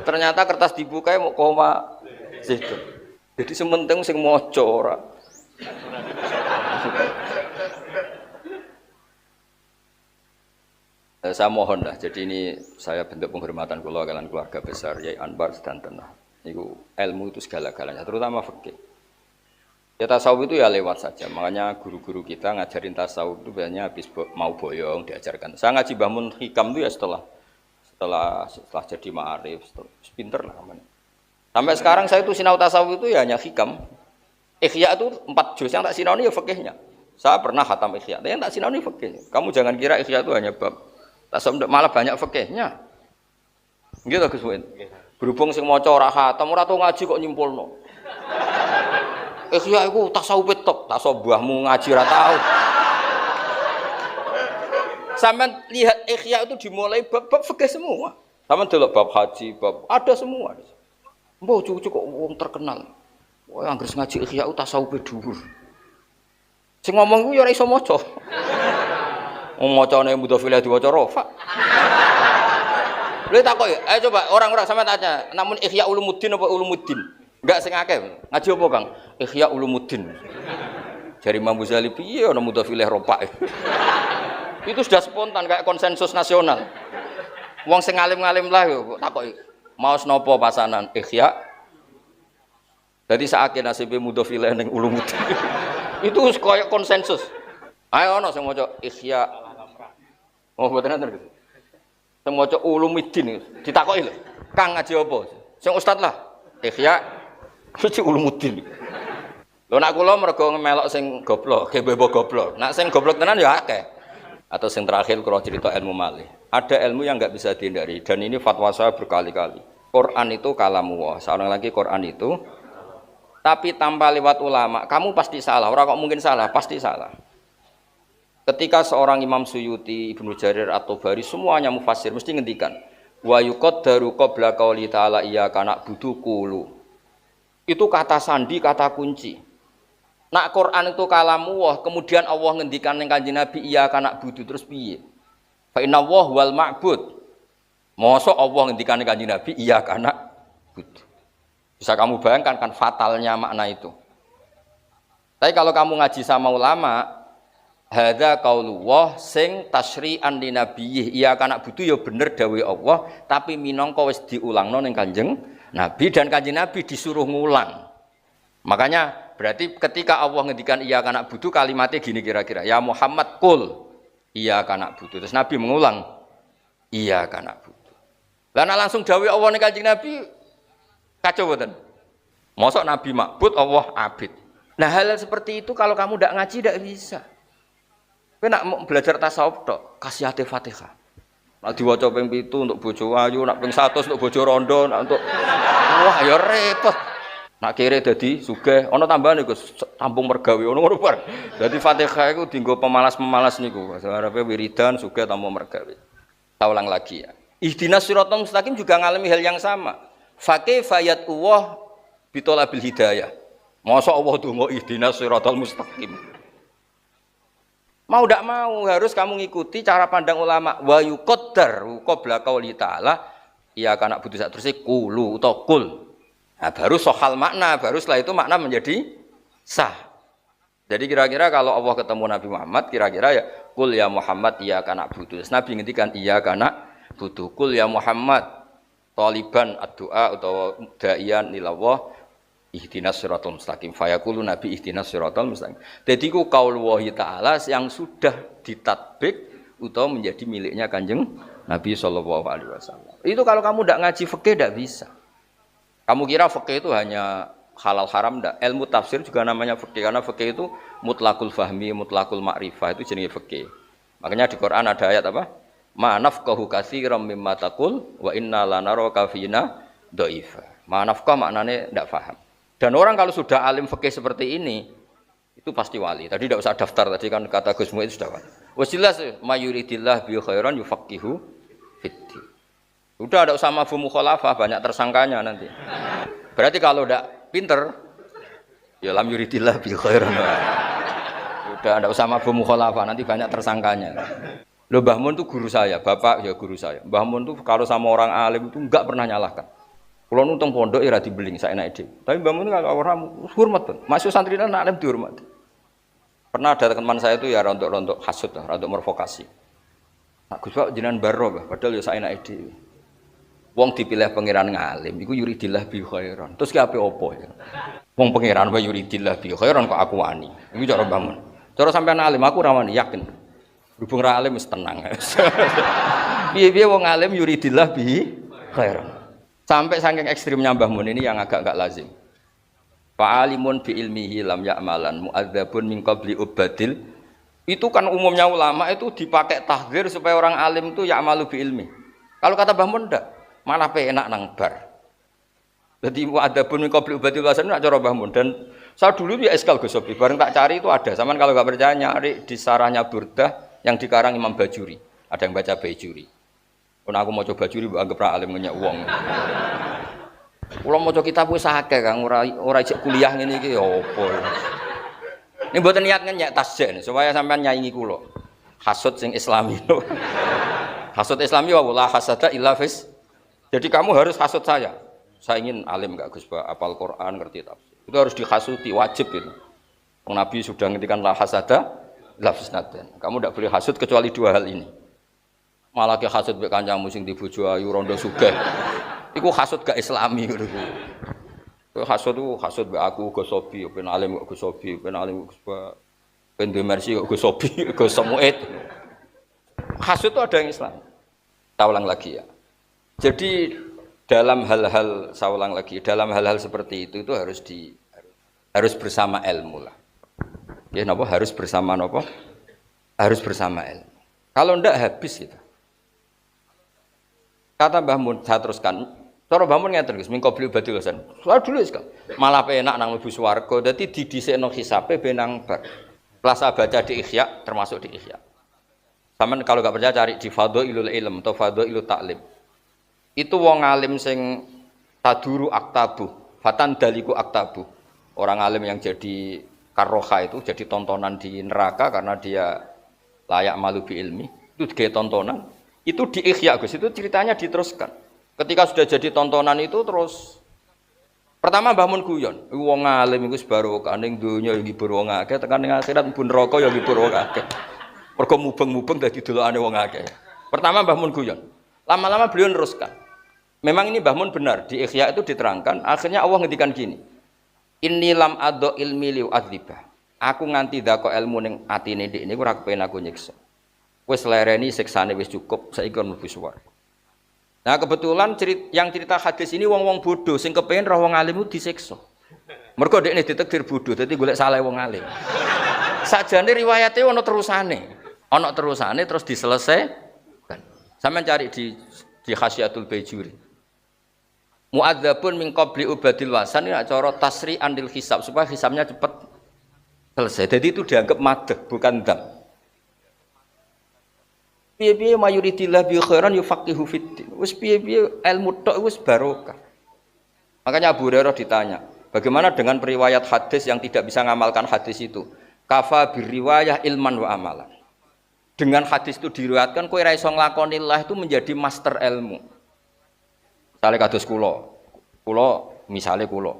Ternyata kertas dibuka mau koma Zaidun. Jadi sementing sing maca ora. Saya mohon lah, jadi ini saya bentuk penghormatan kula kalian keluarga besar Yai Anwar sedanten. Niku ilmu itu segala-galanya, terutama fikih. Ya tasawuf itu ya lewat saja. Makanya guru-guru kita ngajarin tasawuf itu biasanya habis mau boyong diajarkan. Saya ngaji Mbah Mun Hikam itu ya setelah jadi ma'arif, pinter lah namanya. Sampai sekarang saya itu sinau tasawuf itu ya hanya hikam. Ikhya itu 4 juz yang tak sinauni ya fikihnya. Saya pernah khatam Ikhya, tapi yang tak sinauni fikihnya. Kamu jangan kira Ikhya itu hanya bab Tasawuf malah banyak fikihnya. Gitu Gus Muin. Berhubung sing maca ora khatam, ora tau ngaji kok nyimpulno. Ikhya iku tasawuf top, tasawuf mbahmu ngaji ora tau. Sampeyan lihat Ikhya itu dimulai bab-bab fikih semua. Sampeyan delok bab haji, bab ada semua. Mbah cucu kok wong terkenal. Wah, anggere ngaji Ikhya tasawuf dhuwur. Sing ngomong ku ya ora iso maca. Wong macane mudhofilah diwaca rafa. Lha takoki, ayo coba orang-orang sampeyan tanya, namun Ihya Ulumuddin apa Ulumuddin? Enggak sing akeh. Ngaji apa, Kang? Ihya Ulumuddin. Jari Imam Ghazali piye ana mudhofilah rafa. Itu sudah spontan kayak konsensus nasional. Wong sing alim-alim lah yo takoki, maos napa pasanan Ihya? Jadi saake nasibe mudhofilah ning Ulumuddin. Itu kayak konsensus. Ayo ana sing maca Ihya. Oh, mboten ngoten. Sing maca Ulumuddin ditakoki lho. Kang ngaji apa? Sing ustaz lah. Ihya suci Ulumuddin. Lho nak kula mergo melok sing goblok, gebebo goblok. Nak sing goblok tenan ya akeh. Atau yang terakhir kalau cerita ilmu malih, ada ilmu yang nggak bisa dihindari dan ini fatwa saya berkali-kali. Quran itu kalamullah, seorang lagi Quran itu, tapi tanpa lewat ulama, kamu pasti salah. Orang kok mungkin salah, pasti salah. Ketika seorang Imam Suyuti, Ibnu Jarir atau Bari semuanya mufassir mesti ngendikan, wa yuqaddaru qabla qauli ta'ala iyyaka na'budu qulu. Itu kata sandi, kata kunci. Nak Quran itu kalamullah, kemudian Allah ngendikan ning Kanjeng Nabi iyyaka na'budu terus piye? Fa inna Allah wal ma'bud. Mosok Allah ngendikan ning Kanjeng Nabi iyyaka na'budu. Bisa kamu bayangkan kan fatalnya makna itu. Tapi kalau kamu ngaji sama ulama, hadza qaulullah sing tasyri'an li nabiyih iyyaka na'budu ya bener dawuh Allah, tapi minangka wis diulangno ning Kanjeng Nabi dan Kanjeng Nabi disuruh ngulang. Makanya berarti ketika Allah ngendikan iyyaka na'budu kalimatnya gini kira-kira, ya Muhammad qul iyyaka na'budu. Terus Nabi mengulang iyyaka na'budu. Lah nek langsung dawuh Allah ning Kanjeng Nabi kacau mboten? Mosok Nabi ma'bud Allah abid. Nah hal seperti itu kalau kamu ndak ngaji ndak bisa. Kowe nak mau belajar tasawuf tok, kasih hati Fatihah. Nak diwaca ping 7 untuk bojo ayu, nak ping 100 untuk bojo rondo, nak untuk wah ya repot. Nak kire dadi sugih, ana tambahan iku tampung mergawe ngono bareng. Dadi Fatihah iku dienggo pemalas-pemalas niku. Arepe wiridan sugih tampung mergawe. Ta ulang lagi ya. Ihdinas siratal mustaqim juga ngalami hal yang sama. Faqih fayat Allah bitolabil hidayah. Masa Allah donga ihdinas siratal mustaqim. Mau ndak mau harus kamu ngikuti cara pandang ulama. Wa yuqaddar qabla qauli ta'ala iyyaka na'budu sak terus qulu utawa qul. Nah, baru sohal makna, baru setelah itu makna menjadi sah. Jadi kira-kira kalau Allah ketemu Nabi Muhammad, kira-kira ya qul ya Muhammad iyyaka na'budu. Nabi ngendikan iyyaka na'budu qul ya Muhammad taliban ad-du'a atau da'iyan ilallah ihdinas siratal mustaqim. Fayaqulu Nabi ihdinas siratal mustaqim. Jadi ku qaulullah taala yang sudah ditatbik atau menjadi miliknya Kanjeng Nabi sallallahu alaihi wasallam. Itu kalau kamu ndak ngaji fikih ndak bisa. Kamu kira fikih itu hanya halal haram enggak? Ilmu tafsir juga namanya fikih karena fikih itu mutlaqul fahmi, mutlaqul ma'rifah itu jenis fikih. Makanya di Quran ada ayat apa? Ma nafqahu katsiran mimma taqul wa inna lanaraka fina dhaifa. Ma nafqah maknanya enggak paham. Dan orang kalau sudah alim fikih seperti ini itu pasti wali. Tadi tidak usah daftar tadi kan kata Gus Mu'id sudah wali. Wes jelas mayuridillah bi khairan yufaqihu fiddin. Udah ada usah mafhum mukhalafah, banyak tersangkanya nanti. Berarti kalau ndak pinter ya lam yuridillah bil khairan. Udah ada usah mafhum mukhalafah, nanti banyak tersangkanya. Loh Mbah Mun itu guru saya, bapak ya guru saya. Mbah Mun itu kalau sama orang alim itu enggak pernah nyalahkan. Kalau nuntung pondok ya dibeling saya naik dhewe. Tapi Mbah Mun kalau orang hormat tuh. Masuk santri dan alim dihormati. Pernah ada teman saya itu ya rontok-rontok hasud, rontok mervokasi. Nah, Gus Pak jenengan baro, padahal ya saya naik dhewe. Wong dipilih pangeran ngalim, iku yuridillah bi khairan. Terus ki ape opo ya? Wong pangeran wa yuridillah bi khairan kok aku wani. Iku cara bangun. Cara sampean alim aku ra wani yakin. Berhubung ra alim wis tenang. Piye-piye wong alim yuridillah bi khairan. Sampai saking ekstrimnya Mbah Mun ini yang agak enggak lazim. Fa'alimun bi ilmihi lam ya'malan mu'adzabun min qabli ubadil Itu kan umumnya ulama itu dipakai tahdzir supaya orang alim itu ya'malu bi ilmi. Kalau kata Mbah Mun ndak, malah enak nang bar. Jadi ada pun qabli ubadil wasan nak cara Mbah Mun. Dan saya dulu ya eskal Gus Sobi, bareng tak cari itu ada. Saman kalau enggak percaya nyari di sarahnya Burdah yang dikarang Imam Bajuri. Ada yang baca Bajuri. Kalau aku mau coba Bajuri anggap ra alim ngenyak wong. Kula maca kitab wis akeh Kang, ora ijek kuliah ngene iki ya apa. Ini mboten niat ngenyak tasjek supaya sampean nyaingi kula. Hasud sing Islami. Hasud Islami wa hasada illa fis. Jadi kamu harus hasud saya. Saya ingin alim enggak Gus, apal Quran, ngerti tafsir. Itu harus dihasuti, wajib itu. Nabi sudah ngendikan la hasada illa fisnaten. Kamu tidak boleh hasud kecuali dua hal ini. Malah ke hasud mek kancamu sing dibojo ayu rondo sugih. Iku hasud gak Islami ngono ku. Hasud itu hasud be aku Gus Sobi, ben alim kok Gus Sobi, ben alim Gus Ba, ben Mersi kok Gus Sobi, Gus Samuet. Hasud itu ada yang Islam. Saya ulang lagi ya. Jadi dalam hal-hal saya ulang lagi, dalam hal-hal seperti itu harus bersama ilmu lah. Ya napa harus bersama napa? Harus bersama ilmu. Kalau ndak habis kita. Kata Mbah Mun, saya teruskan. Cara Mbah Mun ngeten Gus, mingko beli badil Hasan. Soal dulu wis kok. Malah penak nang mlebu swarga. Dadi didhisikno hisabe benang bar. Setelah saya baca di Ihya, termasuk di Ihya. Sampeyan kalau enggak percaya cari di Fadhailul Ilm atau Fadhailut Ta'lim. Itu wong alim sing taduru aktabu, fatan daliku aktabu. Orang alim yang jadi karroha itu jadi tontonan di neraka karena dia layak malu bi ilmi. Itu kayak tontonan. Itu di Ihya Gus, itu ceritanya diteruskan. Ketika sudah jadi tontonan itu terus pertama Mbah Mun guyon, wong alim iku barokah ning donya yo ngibur wong akeh, tekan ning akhirat mlebu neraka yo ngibur wong akeh. Mergo mubeng-mubeng dadi delokane wong akeh. Pertama Mbah Mun guyon. Lama-lama beliau neruskan. Memang ini Mbah Mun benar, di Ihya itu diterangkan, akhirnya Allah ngendikan gini. Inni lam adho ilmi liu adzibah. Aku nganti dako ilmu ning atine ndek niku ora kepen aku nyiksa. Wis lereni siksane wis cukup, saiki kon mlebu swarga. Nah kebetulan yang cerita hadis ini wong-wong bodoh sing kepengin roh wong alim itu disiksa. Mergo dekne ditakdir bodoh dadi golek salah wong alim. Sakjane riwayate ana terusane. Ana terusane terus diselesaikan. Sampeyan cari di Khasyatul Bajuri. Mu'adzabun min qabli ubadil wasan ini cara tasri andil hisab supaya hisabnya cepat selesai. Jadi itu dianggap madh bukan dam. Piye-piye mayuridillah bi khairan yufaqihu fiddin. Wis piye-piye ilmu tok wis barokah. Makanya Abu Hurairah ditanya, bagaimana dengan periwayat hadis yang tidak bisa ngamalkan hadis itu? Kafa birriwayah ilman wa amalan. Dengan hadis itu diriwayatkan kowe ra iso nglakonillah itu menjadi master ilmu. Misale kados kula misale kula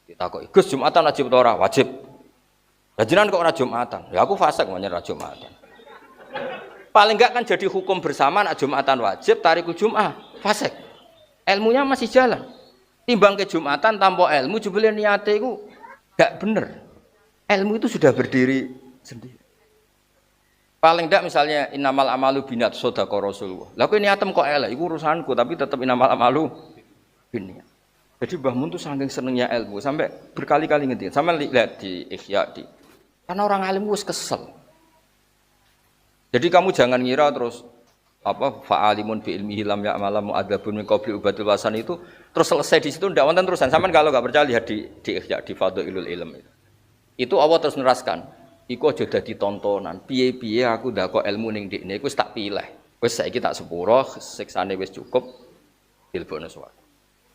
ditakoki, "Gus Jumatan wajib ora?" Wajib. Lah jenengan kok ora Jumatan? Ya aku fasik menyang ora Jumatan. Paling enggak kan jadi hukum bersama nak Jumatan wajib, tarikul Jum'ah fasik. Ilmunya masih jalan. Timbang ke Jumatan tanpa ilmu jebule niate iku gak bener. Ilmu itu sudah berdiri sendiri. Paling enggak misalnya innamal amalu binat sodaqah Rasulullah. Lah kowe niatem kok elek iku urusanku tapi tetap innamal amalu binniat. Jadi Mbah Mun tuh saking senengnya ilmu sampai berkali-kali ngerti. Sampai lihat di Ihya di. Karena orang alim wis kesel. Jadi kamu jangan ngira terus apa fa'alimun bi ilmihi lam ya'malam mu'adzabun min qabli ubadil wasan itu terus selesai di situ ndak wonten terusan. Sampeyan kalau enggak percaya lihat di Ihya di Fadhailul Ilm itu. Itu Allah terus neraskan. Iku aja dadi tontonan. Piye-piye aku ndak kok ilmu ning ndekne iku wis tak pilih. Wis saiki tak sepuro, siksane wis cukup dilebokno swarga.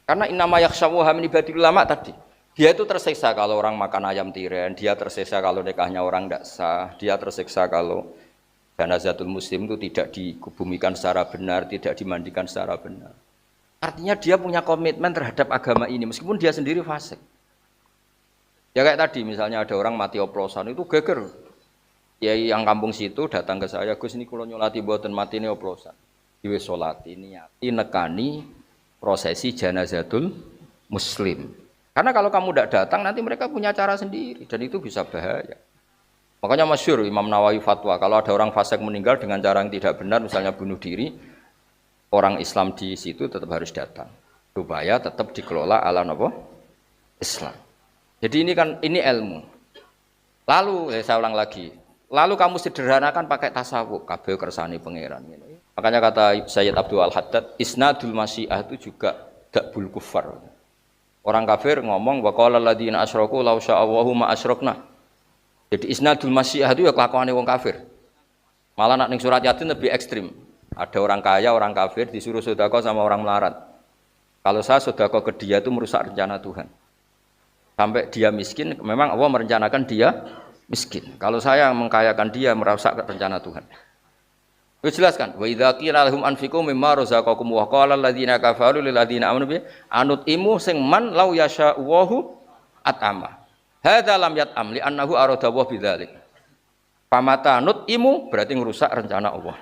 Karena innama yakhshawa min ibadil ulama tadi. Dia itu tersiksa kalau orang makan ayam tiren, dia tersiksa kalau nikahnya orang ndak sah, dia tersiksa kalau janazatul muslim itu tidak dikubumikan secara benar, tidak dimandikan secara benar. Artinya dia punya komitmen terhadap agama ini, meskipun dia sendiri fasik. Ya kayak tadi, misalnya ada orang mati oplosan, itu geger. Ya yang kampung situ datang ke saya, Gus ini kalau nyolati buatan mati ini oplosan. Diwe solati, niati, nekani prosesi janazatul muslim. Karena kalau kamu tidak datang, nanti mereka punya cara sendiri, dan itu bisa bahaya. Makanya masyhur Imam Nawawi fatwa kalau ada orang fasik meninggal dengan cara yang tidak benar misalnya bunuh diri, orang Islam di situ tetap harus datang supaya tetap dikelola ala apa? Islam. Jadi ini kan ini ilmu. Lalu saya ulang lagi, Lalu kamu sederhanakan pakai tasawuf, kabeh kersane pangeran ngene. Makanya kata Sayyid Abdul Al-Haddad, isnadul masyiah itu juga dakbul kufar. Orang kafir ngomong wa qala alladziina asyraku law sya'allahu ma asyrakna. Jadi isnadul masyiah itu ya kelakuane wong kafir. Malah nak ning surat Yasin lebih ekstrim. Ada orang kaya, orang kafir disuruh sedekah sama orang melarat. Kalau saya sedekah ke dia itu merusak rencana Tuhan. Sampai dia miskin, memang Allah merencanakan dia miskin. Kalau saya mengkayakan dia merusak rencana Tuhan. Itu jelas kan? Wa idza qila lahum anfiqu mimma razaqakum wa qala alladziina kafaru lil ladziina amanu bi anutimu sing man law yasha'u at'ama. Hadza lam yat'am li annahu arada wa bidzalik. Pamata nutimu berarti ngerusak rencana Allah.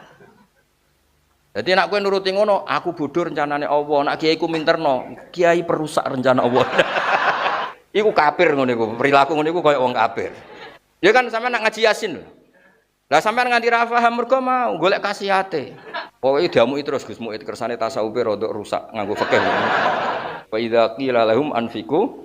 Jadi nak kowe nuruti ngono, aku bodoh rencanane Allah. Nak kiaiku minterno, kiai perusak rencana Allah. Iku kafir ngono iku, perilaku ngono iku koyo wong kafir. Ya kan sampean nak ngaji Yasin lho. Lah sampean nganti ra paham mergo mau golek kasihate. Pokoke diamuki terus Gus Muid kersane tasawufe rodok rusak nganggo fikih. Wa idza qila lahum anfiqu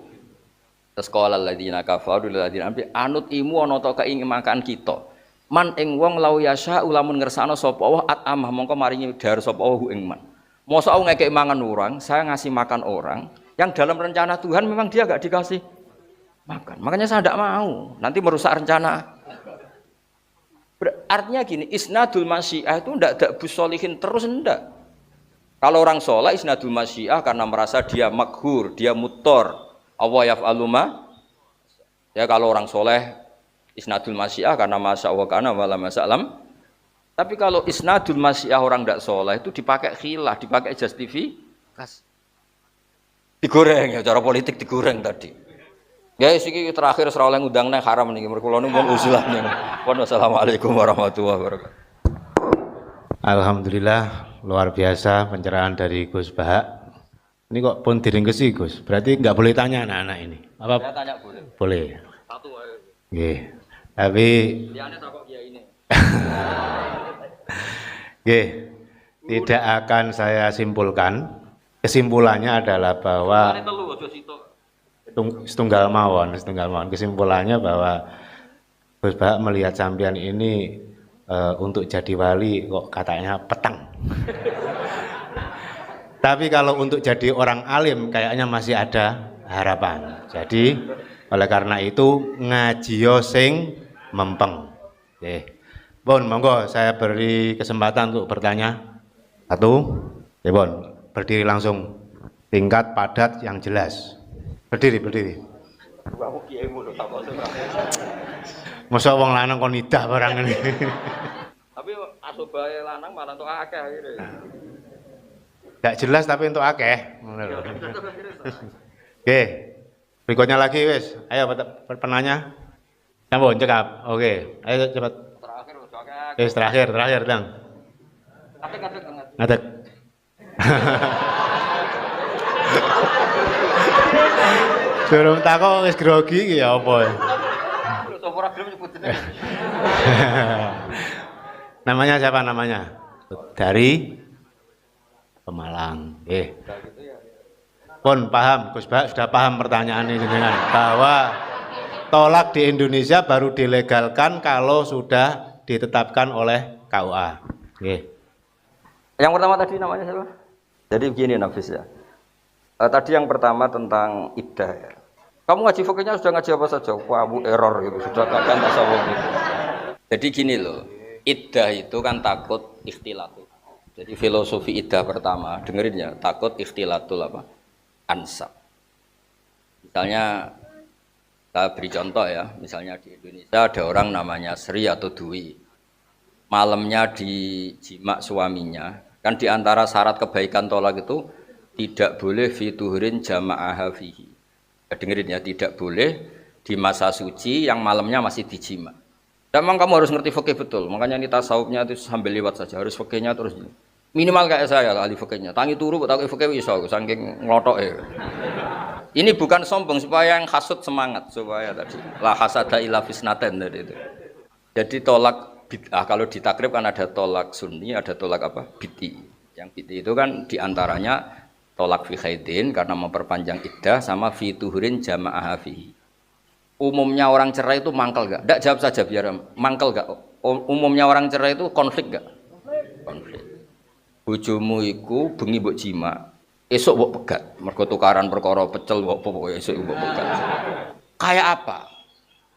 tasqala alladziina kafaru lil ladziina anut imu ana ta keinginan kita. Man ing wong lau yasha ulamun ngersano sapa Allah atamah mongko maringi dar sapa Allah ing man. Mosok aku ngekek mangan orang, saya ngasih makan orang yang dalam rencana Tuhan memang dia enggak dikasih makan. Makanya saya tidak mau, nanti merusak rencana. Artinya gini, isnadul masyiah itu tidak ada busolihin terus enggak. Kalau orang soleh isnadul masyiah karena merasa dia makhur, dia mutor. Allah yaf'alu ma. Ya kalau orang soleh isnadul masyiah karena masya Allah kana wala masalam. Tapi kalau isnadul masyiah orang tidak soleh itu dipakai khilah, dipakai justifikasi. Digoreng ya, cara politik digoreng tadi. Ya iki terakhir ora oleh ngundang nang haram niki mergo kula nuwun usulan niku. Wassalamualaikum warahmatullahi wabarakatuh. Alhamdulillah luar biasa pencerahan dari Gus Bahak. Ini kok pun diringkesi Gus. Berarti nggak boleh tanya anak-anak ini. Apa? Saya tanya boleh. Boleh. Satu aja. Nggih. Tapi Liane takok kiai ini. nggih. Tidak akan saya simpulkan. Kesimpulannya adalah bahwa setunggal mawon. Kesimpulannya bahwa Gus Bahak melihat sampean ini untuk jadi wali kok katanya petang. Tapi kalau untuk jadi orang alim kayaknya masih ada harapan. Jadi oleh karena itu ngaji sing mempeng. Oke. Bon, monggo saya beri kesempatan untuk bertanya. Satu. Ya, Bon, berdiri langsung. Tingkat padat yang jelas. Berdiri. Aku kiaimu lho tak Masa wong lanang kon nidah barang ini. Tapi asobae lanang malah entuk akeh akhire. Gak jelas tapi untuk akeh. Oke. Berikutnya lagi wis. Ayo penanya. Sampun cekap. Oke. Ayo cepat. Terakhir udah akeh. Wis terakhir, Dang. Ngadeg. Durung takok wis grogi iki ya apa? Ora gelem nyebut jeneng. Namanya siapa namanya? Dari Pemalang. Pun paham, Gus Bahak sudah paham pertanyaan ini jenengan bahwa tolak di Indonesia baru dilegalkan kalau sudah ditetapkan oleh KUA. Nggih. Yang pertama tadi namanya siapa? Jadi begini Nafis ya. Tadi yang pertama tentang iddah ya. Kamu ngaji fikihnya sudah ngaji apa saja? Wah, error gitu, sudah kan tasawuf gitu. Jadi gini loh, iddah itu kan takut ikhtilatul. Jadi filosofi iddah pertama, dengerin ya, takut ikhtilatul apa? Ansab. Misalnya, kita beri contoh ya, misalnya di Indonesia ada orang namanya Sri atau Dwi. Malamnya dijima suaminya, kan diantara syarat kebaikan tolak itu tidak boleh fituhurin jama'aha fihi. Dengerin ya, tidak boleh di masa suci yang malamnya masih dijima. Memang kamu harus ngerti fikih betul. Makanya ini tasawufnya itu sambil lewat saja. Harus fikihnya terus minimal kayak saya ahli fikihnya. Tangi turu tak fikih iso saking nglotoke. Ini bukan sombong supaya yang hasud semangat supaya tadi la hasada illa fisnaten tadi itu. Jadi tolak bid'ah kalau ditakrib kan ada tolak sunni, ada tolak apa? Bid'i. Yang bid'i itu kan diantaranya tolak fi khaidin karena memperpanjang iddah sama fi tuhurin jama'ah fihi. umumnya orang cerai itu mangkel gak? Tidak, jawab saja biar mangkel gak? Umumnya orang cerai itu konflik gak? Konflik. Bojomu iku bengi mbok jima, esuk mbok pegat. Mergo tukaran perkara pecel mbok pokoke esuk mbok pegat. Kayak apa?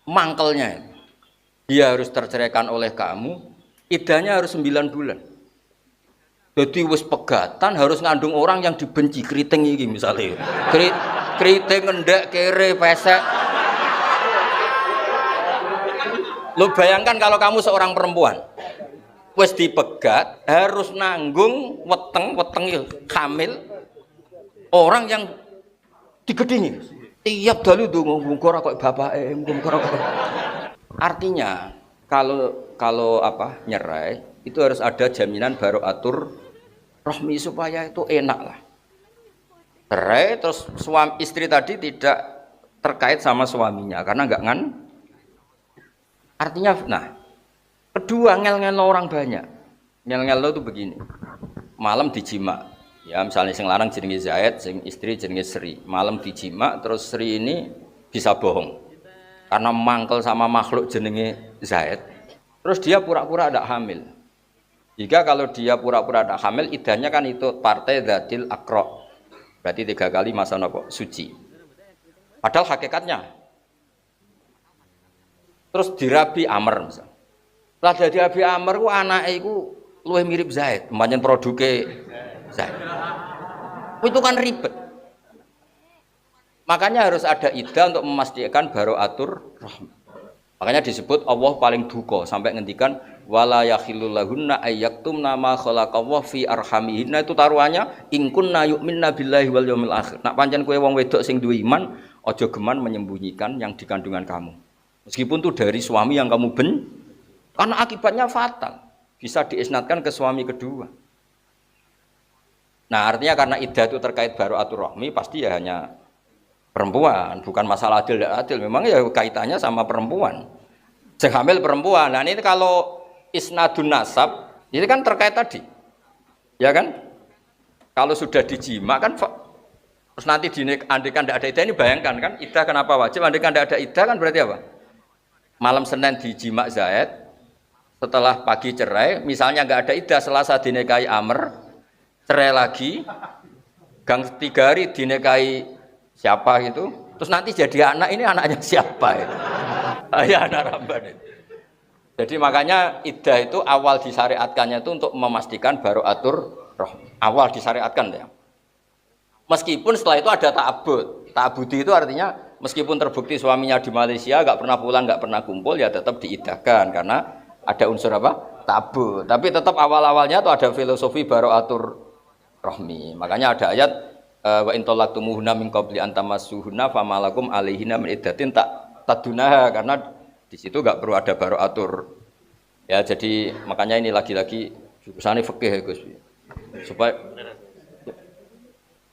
Mangkelnya. Dia harus terceraikan oleh kamu, idahnya harus 9 bulan. Jadi wis pegatan harus ngandung orang yang dibenci, keriting iki misalnya. Keriting ngendek kere pesek. Lo bayangkan kalau kamu seorang perempuan wis dipegat harus nanggung weteng hamil orang yang digedingi. Tiap dalu ndonga muga ora kok bapake, muga ora kok. Artinya kalau apa nyerai itu harus ada jaminan barokah rahmi supaya itu enak lah. Cerai terus suami istri tadi tidak terkait sama suaminya karena enggak ngan. Artinya nah kedua ngel-ngel orang banyak. Ngel-ngel itu begini. Malam dijima. Ya misalnya sing lanang jenenge Zaid, sing istri jenenge Sri. Malam dijima terus Sri ini bisa bohong. Karena mangkel sama makhluk jenenge Zaid. Terus dia pura-pura ada hamil. Jika kalau dia pura-pura ada hamil, idahnya kan itu partai dzatil aqra. Berarti 3 kali masa nopo suci. Padahal hakikatnya. Terus dirabi Amr misal. Lah dadi Abi Amr ku anake iku luwih mirip Zaid, pancen produke Zaid. Itu kan ribet. Makanya harus ada iddah untuk memastikan barokah rahmi. Makanya disebut Allah paling duka sampai ngendikan wala yakhillul lahunna ayyaktumna ma khalaqallahu fi arhamihinna, itu taruhannya in kunna yu'minna billahi wal yaumil akhir. Nak pancen kowe wong wedok sing duwe iman, aja geman menyembunyikan yang di kandungan kamu. Meskipun itu dari suami yang kamu karena akibatnya fatal. Bisa diisnadkan ke suami kedua. Nah artinya karena iddah itu terkait barokah rahmi, pasti ya hanya perempuan, bukan masalah adil dan adil. Memang ya kaitannya sama perempuan. Sing hamil perempuan. Nah ini kalau isnadun nasab, ini kan terkait tadi. Ya kan? Kalau sudah dijima kan terus nanti andikan tidak ada iddah, ini bayangkan kan iddah kenapa wajib? Andikan tidak ada iddah kan berarti apa? Malam Senin dijima Zaid, setelah pagi cerai, misalnya nggak ada iddah, Selasa dinikahi Amr, cerai lagi, gang 3 hari dinikahi siapa gitu, terus nanti jadi anak, ini anaknya siapa itu? Ya anak Ramban itu. Jadi makanya iddah itu awal disyariatkannya itu untuk memastikan barokah rahmi. Awal disyariatkan ya. Meskipun setelah itu ada ta'abbud. Ta'abbudi itu artinya meskipun terbukti suaminya di Malaysia, nggak pernah pulang, nggak pernah kumpul, ya tetap diiddahkan karena ada unsur apa? Ta'abbud. Tapi tetap awal-awalnya itu ada filosofi barokah rahmi. Makanya ada ayat wa in talaqtumuhunna min qabli an tamassuhunna famalakum alaihinna min iddatin tadunaha, karena di situ nggak perlu ada barokah. Ya jadi makanya ini lagi-lagi jurusannya fikih ya Gus. Supaya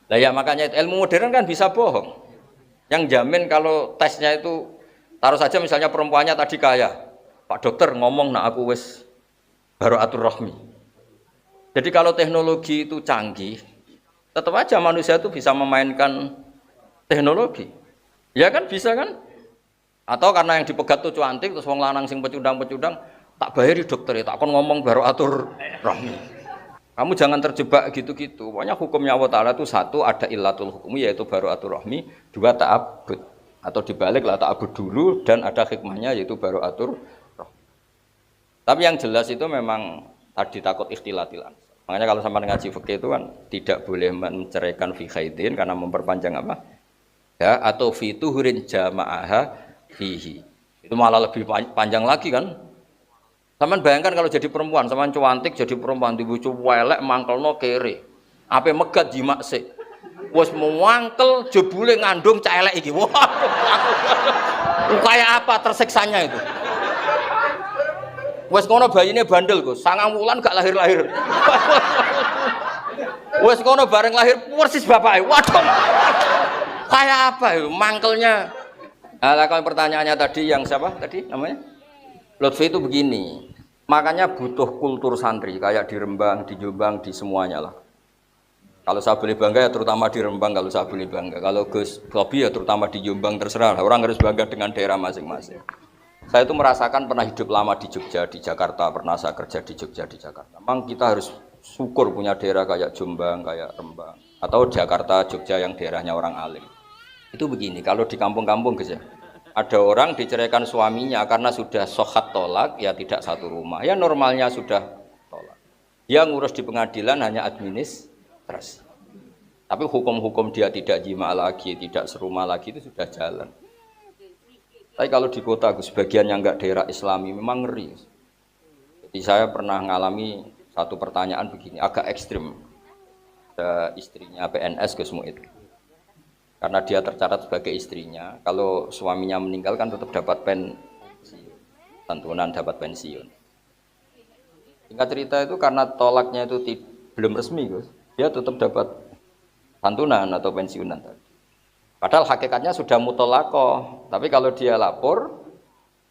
lah ya makanya ilmu modern kan bisa bohong. Yang jamin kalau tesnya itu taruh saja misalnya perempuannya tadi kaya, Pak dokter ngomong nak aku wis barokah rahmi. Jadi kalau teknologi itu canggih, tetap aja manusia itu bisa memainkan teknologi. Ya kan bisa kan? Atau karena yang dipegat tuh cantik terus wong lanang sing pecundang-pecundang tak bayari dokter ya, tak kon ngomong barokah rahmi. Kamu jangan terjebak gitu-gitu. Pokoknya hukumnya Allah Ta'ala itu satu, ada illatul hukmi yaitu barokah rahmi, 2 ta'abbud. Atau dibalik lah ta'abbud dulu dan ada hikmahnya yaitu barokah rahmi. Tapi yang jelas itu memang tadi takut ikhtilatil ansab. Makanya kalau sampai ngaji fikih itu kan tidak boleh menceraikan fi khaidin karena memperpanjang apa? Ya, atau fi tuhurin jama'aha fihi. Itu malah lebih panjang lagi kan? Saman bayangkan kalau jadi perempuan, saman cuantik jadi perempuan dibucu welek mangkelno kere. Ape megat jimak sik. Wes mangkel jebule ngandung cah elek iki. Wah. Kayak apa tersiksanya itu? Wes kono bayine bandel, Gus. 9 wulan gak lahir-lahir. Wes kono bareng lahir persis bapake. Waduh. Kayak apa itu mangkelnya? Nah, kalau pertanyaannya tadi yang siapa tadi namanya? Lutfi itu begini, makanya butuh kultur santri kayak di Rembang, di Jombang, di semuanya lah. Kalau saya boleh bangga ya terutama di Rembang kalau saya boleh bangga. Kalau Gus Robi ya terutama di Jombang terserah. Orang harus bangga dengan daerah masing-masing. Saya itu merasakan pernah hidup lama di Jogja, di Jakarta, pernah saya kerja di Jogja, di Jakarta. Memang kita harus syukur punya daerah kayak Jombang, kayak Rembang. Atau Jakarta, Jogja yang daerahnya orang alim. Itu begini, kalau di kampung-kampung Gus ya, ada orang diceraikan suaminya karena sudah sohat tolak, ya tidak satu rumah. Ya normalnya sudah tolak. Dia ngurus di pengadilan hanya administrasi. Tapi hukum-hukum dia tidak jima lagi, tidak serumah lagi itu sudah jalan. Tapi kalau di kota sebagian yang enggak daerah Islami memang ngeri. Jadi saya pernah mengalami satu pertanyaan begini, agak ekstrim. Ada istrinya PNS Gus Muid. Karena dia tercatat sebagai istrinya, kalau suaminya meninggal kan tetap dapat pensiun, santunan dapat pensiun. Singkat cerita itu karena tolaknya itu belum resmi Gus, dia tetap dapat santunan atau pensiunan tadi. Padahal hakikatnya sudah mutolakoh, tapi kalau dia lapor,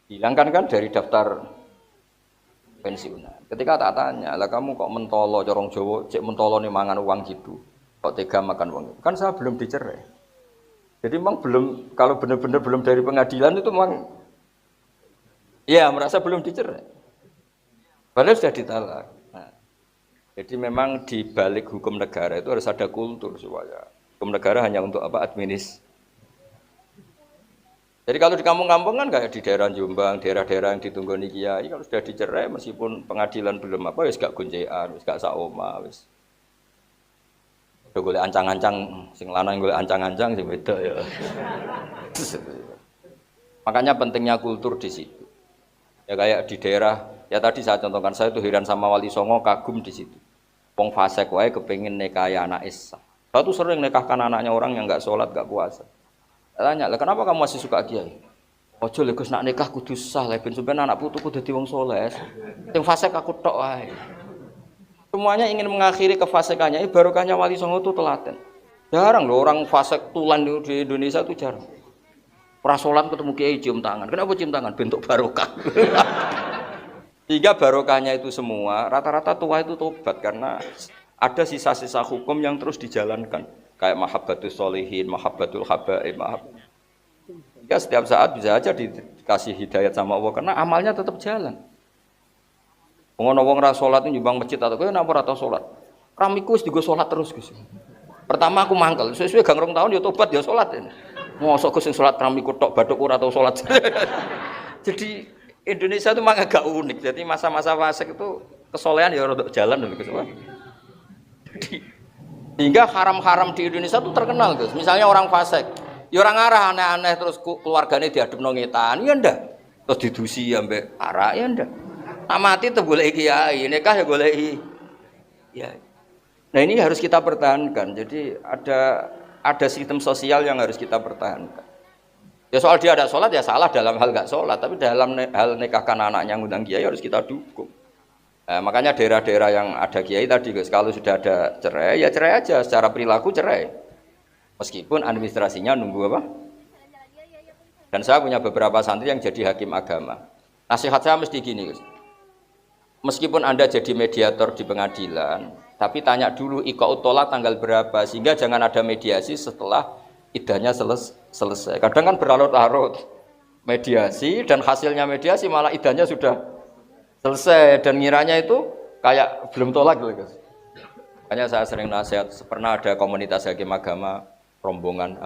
hilangkan kan dari daftar pensiunan. Ketika tak tanya, lah kamu kok mentolo, corong Jawa, cek mentolo nih mangan uang gitu, kok tega makan uang itu? Kan saya belum dicerai. Jadi memang belum, kalau benar-benar belum dari pengadilan itu memang, ya merasa belum dicerai. Padahal sudah ditalak. Nah, jadi memang di balik hukum negara itu harus ada kultur supaya hukum negara hanya untuk apa? Administrasi. Jadi kalau di kampung-kampung kan kayak di daerah Jombang, daerah-daerah yang ditunggoni kiai, kalau sudah dicerai meskipun pengadilan belum apa, wis gak gonjekan, wis gak saoma, wis. Udah golek ancang-ancang, sing lanang golek ancang-ancang sing beda ya. Makanya pentingnya kultur di situ. Ya kayak di daerah, ya tadi saya contohkan, saya tuh heran sama Wali Songo, kagum di situ. Wong fasik wae kepengin nikahi anak Isa. Saya tuh sering nikahkan anaknya orang yang enggak sholat, enggak puasa. Tanya, lah kenapa kamu masih suka kiai? Ojo lho Gus nak nikah kudu sah, lha ben sampeyan anak putuku dadi wong saleh. Sing fasik aku tok wae. Semuanya ingin mengakhiri kefasikannya, barokahnya Wali Songo itu telaten. Jarang loh orang fasik tulan di Indonesia itu jarang. Prasolat ketemu kiai cium tangan. Kenapa cium tangan? Bentuk barokah. Sehingga barokahnya itu semua, rata-rata tua itu tobat karena ada sisa-sisa hukum yang terus dijalankan. Kayak mahabbatus sholihin, mahabbatul habaib, ya setiap saat bisa aja dikasih hidayat sama Allah karena amalnya tetap jalan. Ngono wong ra salat nyumbang masjid atau kowe napa ora tau salat. Ramiku wis digo salat terus Gus. Pertama aku mangkel, suwe-suwe gang rong tahun ya tobat ya salat. Mosok Gus sing salat ramiku tok bathuk ora tau salat. Jadi Indonesia itu memang agak unik. Jadi masa-masa fasik itu kesolehan ya rodok jalan lho Gus. Jadi hingga haram-haram di Indonesia itu terkenal Gus. Misalnya orang fasik, ya orang arah aneh-aneh terus keluargane diadepno ngetan, ya ndak. Terus didusi ambek arak ya ndak. Mati tuh boleh kiai, nikah ya boleh ya. Nah ini harus kita pertahankan. Jadi ada sistem sosial yang harus kita pertahankan. Ya soal dia ada sholat ya salah dalam hal nggak sholat, tapi dalam hal nikahkan anaknya ngundang kiai harus kita dukung. Nah, makanya daerah-daerah yang ada kiai tadi guys, kalau sudah ada cerai ya cerai aja, secara perilaku cerai. Meskipun administrasinya nunggu apa? Dan saya punya beberapa santri yang jadi hakim agama. Nasihat saya mesti gini guys. Meskipun Anda jadi mediator di pengadilan, tapi tanya dulu iqa'ut tolak tanggal berapa, sehingga jangan ada mediasi setelah idahnya selesai. Kadang kan berlarut-larut mediasi dan hasilnya mediasi malah idahnya sudah selesai dan ngiranya itu kayak belum tolak gitu. Makanya saya sering nasihat, pernah ada komunitas hakim agama rombongan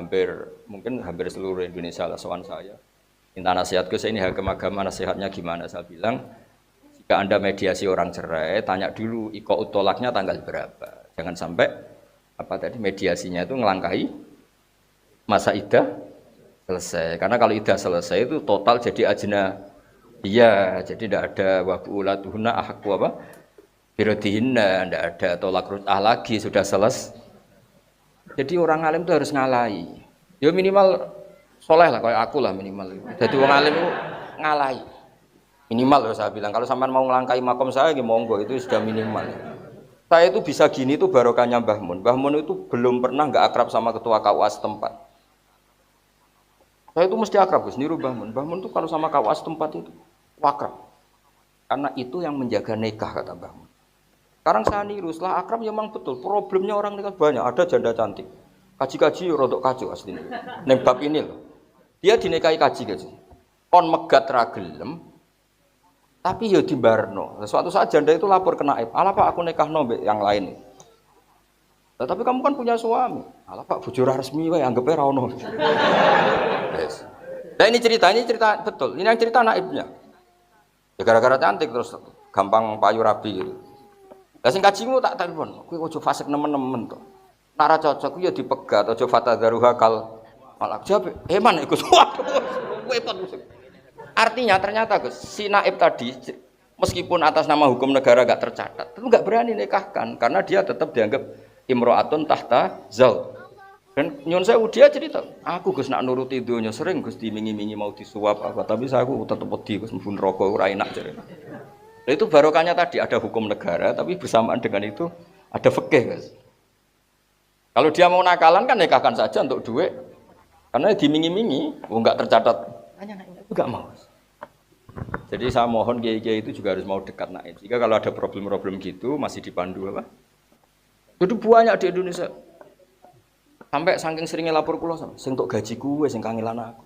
mungkin hampir seluruh Indonesia lah soal saya. Minta nasihatku, saya ini hakim agama, nasihatnya gimana? Saya bilang, jika Anda mediasi orang cerai, tanya dulu iqa'ut tolaknya tanggal berapa. Jangan sampai mediasinya itu ngelangkahi masa iddah selesai. Karena kalau iddah selesai itu total jadi ajna. Iya, jadi tidak ada wabu'ulatuhunna ahaqu apa? Birodihinna, tidak ada tolak rut'ah lagi, sudah selesai. Jadi orang alim itu harus ngalahi. Ya minimal soleh lah, kayak aku lah minimal. Jadi orang alim itu ngalahi. Minimal loh saya bilang, kalau sampean mau ngelangkai makom saya, monggo itu sudah minimal. Saya itu bisa gini itu barokahnya Mbah Mun. Mbah Mun itu belum pernah nggak akrab sama ketua KUA setempat. Saya itu mesti akrab Gus, niru Mbah Mun. Mbah Mun itu kalau sama KUA setempat itu akrab. Karena itu yang menjaga nikah kata Mbah Mun. Sekarang saya niru, setelah akrab memang betul. Problemnya orang nikah banyak. Ada janda cantik. Kaji-kaji rodok kacau aslinya. Neng bab ini loh. Dia dinikahi kaji-kaji. On megat ragelem. Tapi ya dimbarno. Suatu saat janda itu lapor ke naib. Alah Pak aku nikah nombek yang lain. Nah, tapi kamu kan punya suami. Alah Pak bujur resmi wae anggapnya ra ono. Yes. Nah ini cerita betul. Ini yang cerita naibnya. Ya gara-gara cantik terus gampang payu rabi gitu. Lah sing kajimu tak telepon, kowe aja fasik nemen-nemen to. Nek ora cocok ya dipegat, aja fatadzaruha kal malak. Jawab, "Eman Gus." Waduh, repot. Artinya ternyata Gus, si naib tadi meskipun atas nama hukum negara gak tercatat, itu gak berani nikahkan karena dia tetap dianggap imro'atun tahta zauj. Dan nyun sewu dia cerita, aku Gus nak nuruti donya sering Gus dimingi-mingi mau disuap apa, tapi aku tetep wedi Gus mlebu neraka ora enak jare. Nah, itu barokahnya tadi ada hukum negara, tapi bersamaan dengan itu ada fikih, Guys. Kalau dia mau nakalan kan nikahkan saja untuk duit, karena dimingi-mingi, enggak tercatat. Itu enggak mau. Jadi saya mohon kiai-kiai itu juga harus mau dekat naib. Jika kalau ada problem-problem gitu masih dipandu apa? Itu banyak di Indonesia. Sampai saking seringnya lapor kula sama, sing untuk gaji gue, sing kangelan aku.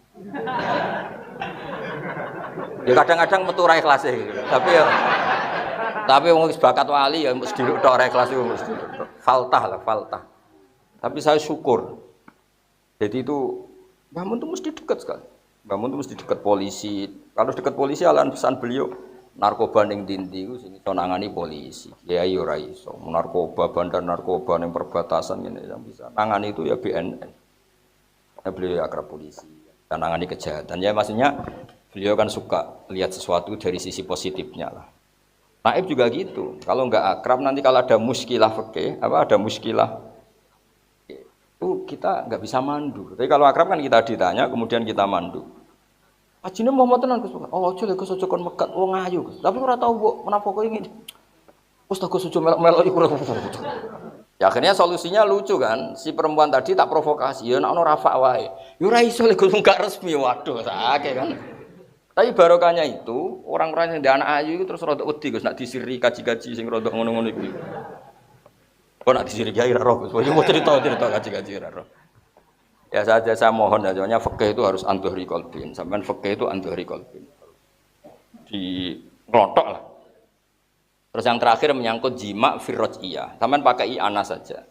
Ya kadang-kadang metu ra ikhlas gitu. Tapi wong wis bakat wali ya mesti tok ra ikhlas itu mesti. Faltah. Tapi saya syukur. Jadi itu Mbah tuh mesti dekat sekali. Mbah tuh mesti dekat polisi. Kalau dekat polisi alasan pesan beliau narkoba ning ndi-ndi ku sing iso nangani polisi. Ya ayo ora iso. Narkoba bandar narkoba ning perbatasan ngene yang bisa. Nangani itu ya BNN. Ya beliau akrab polisi. Dan nangani kejahatan. Ya maksudnya beliau kan suka lihat sesuatu dari sisi positifnya lah. Naib juga gitu. Kalau enggak akrab nanti kalau ada muskilah fikih, ada muskilah itu kita enggak bisa mandu. Tapi kalau akrab kan kita ditanya kemudian kita mandu. Ajine Muhammad tenan Gus. Oh, aja lek Gus aja kon megat wong ayu Gus. Tapi ora tau mbok menapa kok ngene. Gus tak Gus aja melok-melok iku. Ya akhirnya solusinya lucu kan. Si perempuan tadi tak provokasi. Ya nek ono rafa wae. Ya ora iso lek Gus enggak resmi. Waduh, sakake kan. Tapi barokahnya itu, orang-orang yang di anak ayu itu terus rodok wedi Gus, nak disiri kaji-kaji sing rodok ngono-ngono iku. Kok nak disiri kiai ra roh Gus, mau cerita kaji-kaji ra roh. Ya saja saya mohon aja, fikih itu harus antuhri qalbin, sampean fikih itu antuhri qalbin. Di ngelotok lah. Terus yang terakhir menyangkut jima firrojiyah, sampean pakai i'ana saja.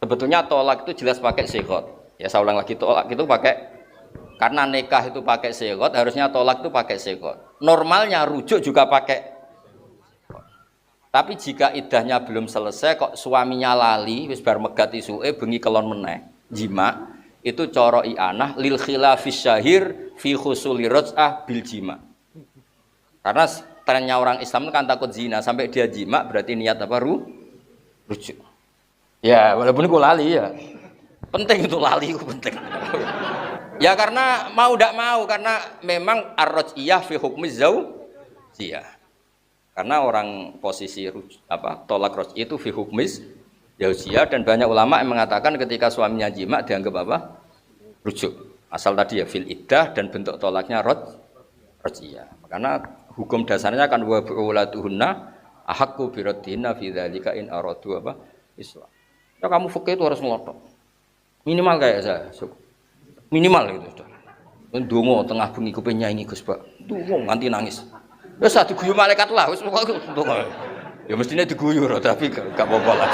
Sebetulnya tolak itu jelas pakai sighot. Ya saya ulang lagi, tolak itu pakai karena nikah itu pakai sighot, harusnya tolak itu pakai sighot. Normalnya rujuk juga pakai. Tapi jika iddahnya belum selesai kok suaminya lali wis bar megat isuke bengi kelon meneh, jima itu cara i'anah lil khilafis syahir fi khusuli raj'ah bil jima. Karena trennya orang Islam kan takut zina, sampai dia jima berarti niat apa rujuk. Ya, walaupun itu lali ya. Penting itu lali itu penting. Ya karena mau tidak mau, karena memang ar-raj'iyah fi hukmi zaujiyah. Karena orang posisi tolak raj'i itu fi hukmi zaujiyah, dan banyak ulama yang mengatakan ketika suaminya jima dianggap apa? Rujuk. Asal tadi ya fil iddah dan bentuk tolaknya raj'iyah. Karena hukum dasarnya kan wa bi'ulatuhunna ahaqqu bi raddihinna fi dzalika in aradu apa? Islam. Ya kamu fikih itu harus ngelotok. Minimal kayak saya. Minimal gitu sudah. Ndonga tengah bengi kepen nyanyi Gus Pak. Ndonga nganti nangis. Wis diguyu malaikat lah wis pokoke ndonga. Ya mestine diguyu tapi gak apa-apa lah.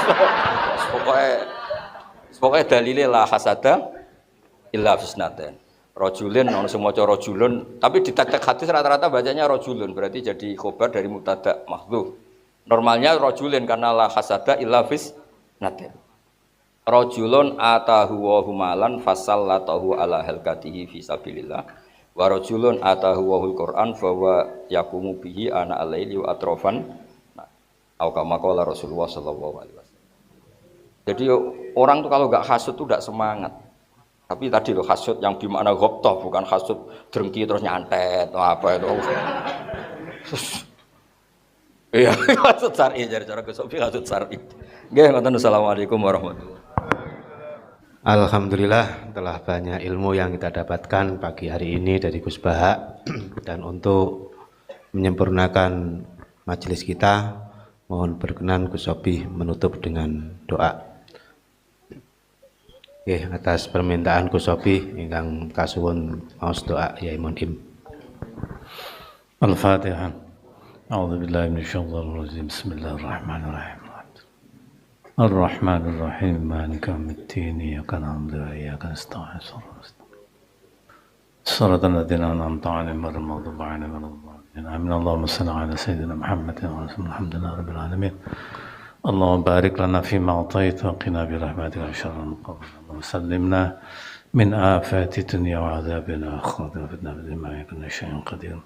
Pokoke dalile la hasada illa fisnaten. Rajulun ono sing maca rajulun, tapi di tek-tek hadis rata-rata bacanya rajulun, berarti jadi khobar dari mubtada mahdhuf. Normalnya rajulun karena la hasada illa fisnaten. Rajulun atahu wa humalan fasallatahu ala halqatihi fi sabilillah wa rajulun atahu wa Qur'an fa wa yaqumu bihi ana al-laili wa atrafan atau kama qala Rasulullah sallallahu alaihi wasallam. Jadi orang tuh kalau enggak hasud tuh enggak semangat. Tapi tadi loh hasud yang bermakna ghabthah, bukan hasud drengki terus nyantet atau apa itu. Iya, hasud syar'i jar cara kesopi hasud syar'i. Nggih, ngoten. Assalamualaikum warahmatullahi wabarakatuh. Alhamdulillah telah banyak ilmu yang kita dapatkan pagi hari ini dari Gus Baha, dan untuk menyempurnakan majelis kita Mohon berkenan Gus Sobi menutup dengan doa. Atas permintaan Gus Sobi ingkang kasuwun maos doa Yai Munim. Al-Fatihah. A'udzu billahi minasyaitonir rajim. Bismillahirrahmanirrahim. Ar-Rahmanir Rahim. Maliki yaumiddin. Iyyaka na'budu wa iyyaka nasta'in. Shiratal ladzina an'amta 'alaihim ghairil maghdubi 'alaihim waladdallin. Amin. Allahumma shalli 'ala sayyidina Muhammadin wa 'ala alihi alhamdulillahi rabbil alamin. Allahumma barik lana fima a'taita wa qina bi rahmatika syarral qawmi. Allahumma sallimna min afati dunya wa 'adzabil akhirati wa fitnah bima yakun syai'un qadir.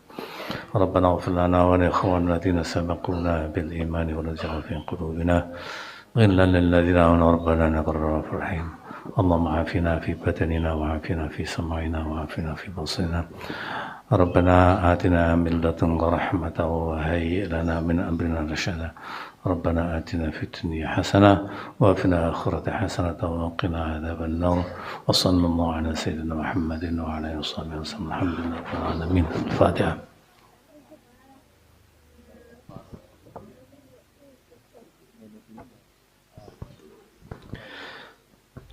Rabbana ighfir lana wa li ikhwanina alladhina sabaquna bil iman wa la taj'al fi qulubina ghillan lil ladzina amanu rabbana innaka ra'ufur rahim. اللهم عافنا في بدننا وعافنا في سمعنا وعافنا في بصرنا ربنا آتنا من لدنك رحمة وهيئ لنا من أمرنا رشدا ربنا آتنا في الدنيا حسنة وفي الآخرة حسنة وقنا عذاب النار وصلى الله على سيدنا محمد وعلى آله وصحبه وسلم الحمد لله رب العالمين. الفاتحة.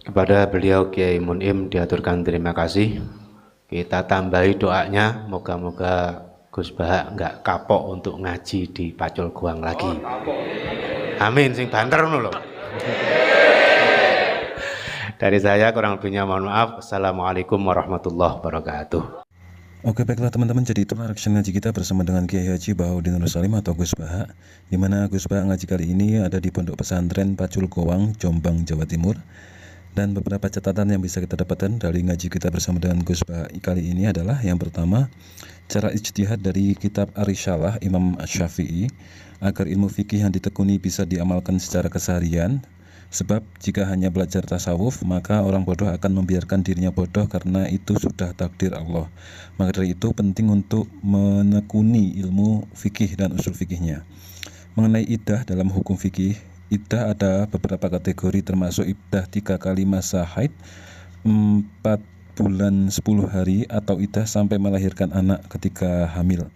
Kepada beliau Kiai Munim diaturkan terima kasih. Kita tambahi doanya, moga-moga Gus Bahak enggak kapok untuk ngaji di Pacul Guang lagi. Amin, sing banter ngono lho. Dari saya kurang lebihnya mohon maaf. Assalamualaikum warahmatullahi wabarakatuh. Oke, baiklah teman-teman, jadi itulah reaction ngaji kita bersama dengan Kiai Haji Bahaudin Nur Salim atau Gus Bahak, di mana Gus Bahak ngaji kali ini ada di Pondok Pesantren Pacul Gowang, Jombang, Jawa Timur. Dan beberapa catatan yang bisa kita dapatkan dari ngaji kita bersama dengan Gus Bahak kali ini adalah yang pertama, cara ijtihad dari kitab Ar-Risalah Imam Syafi'i agar ilmu fikih yang ditekuni bisa diamalkan secara keseharian. Sebab jika hanya belajar tasawuf, maka orang bodoh akan membiarkan dirinya bodoh karena itu sudah takdir Allah. Maka dari itu penting untuk menekuni ilmu fikih dan usul fikihnya. Mengenai iddah dalam hukum fikih, iddah ada beberapa kategori termasuk iddah 3 kali masa haid, 4 bulan 10 hari, atau iddah sampai melahirkan anak ketika hamil.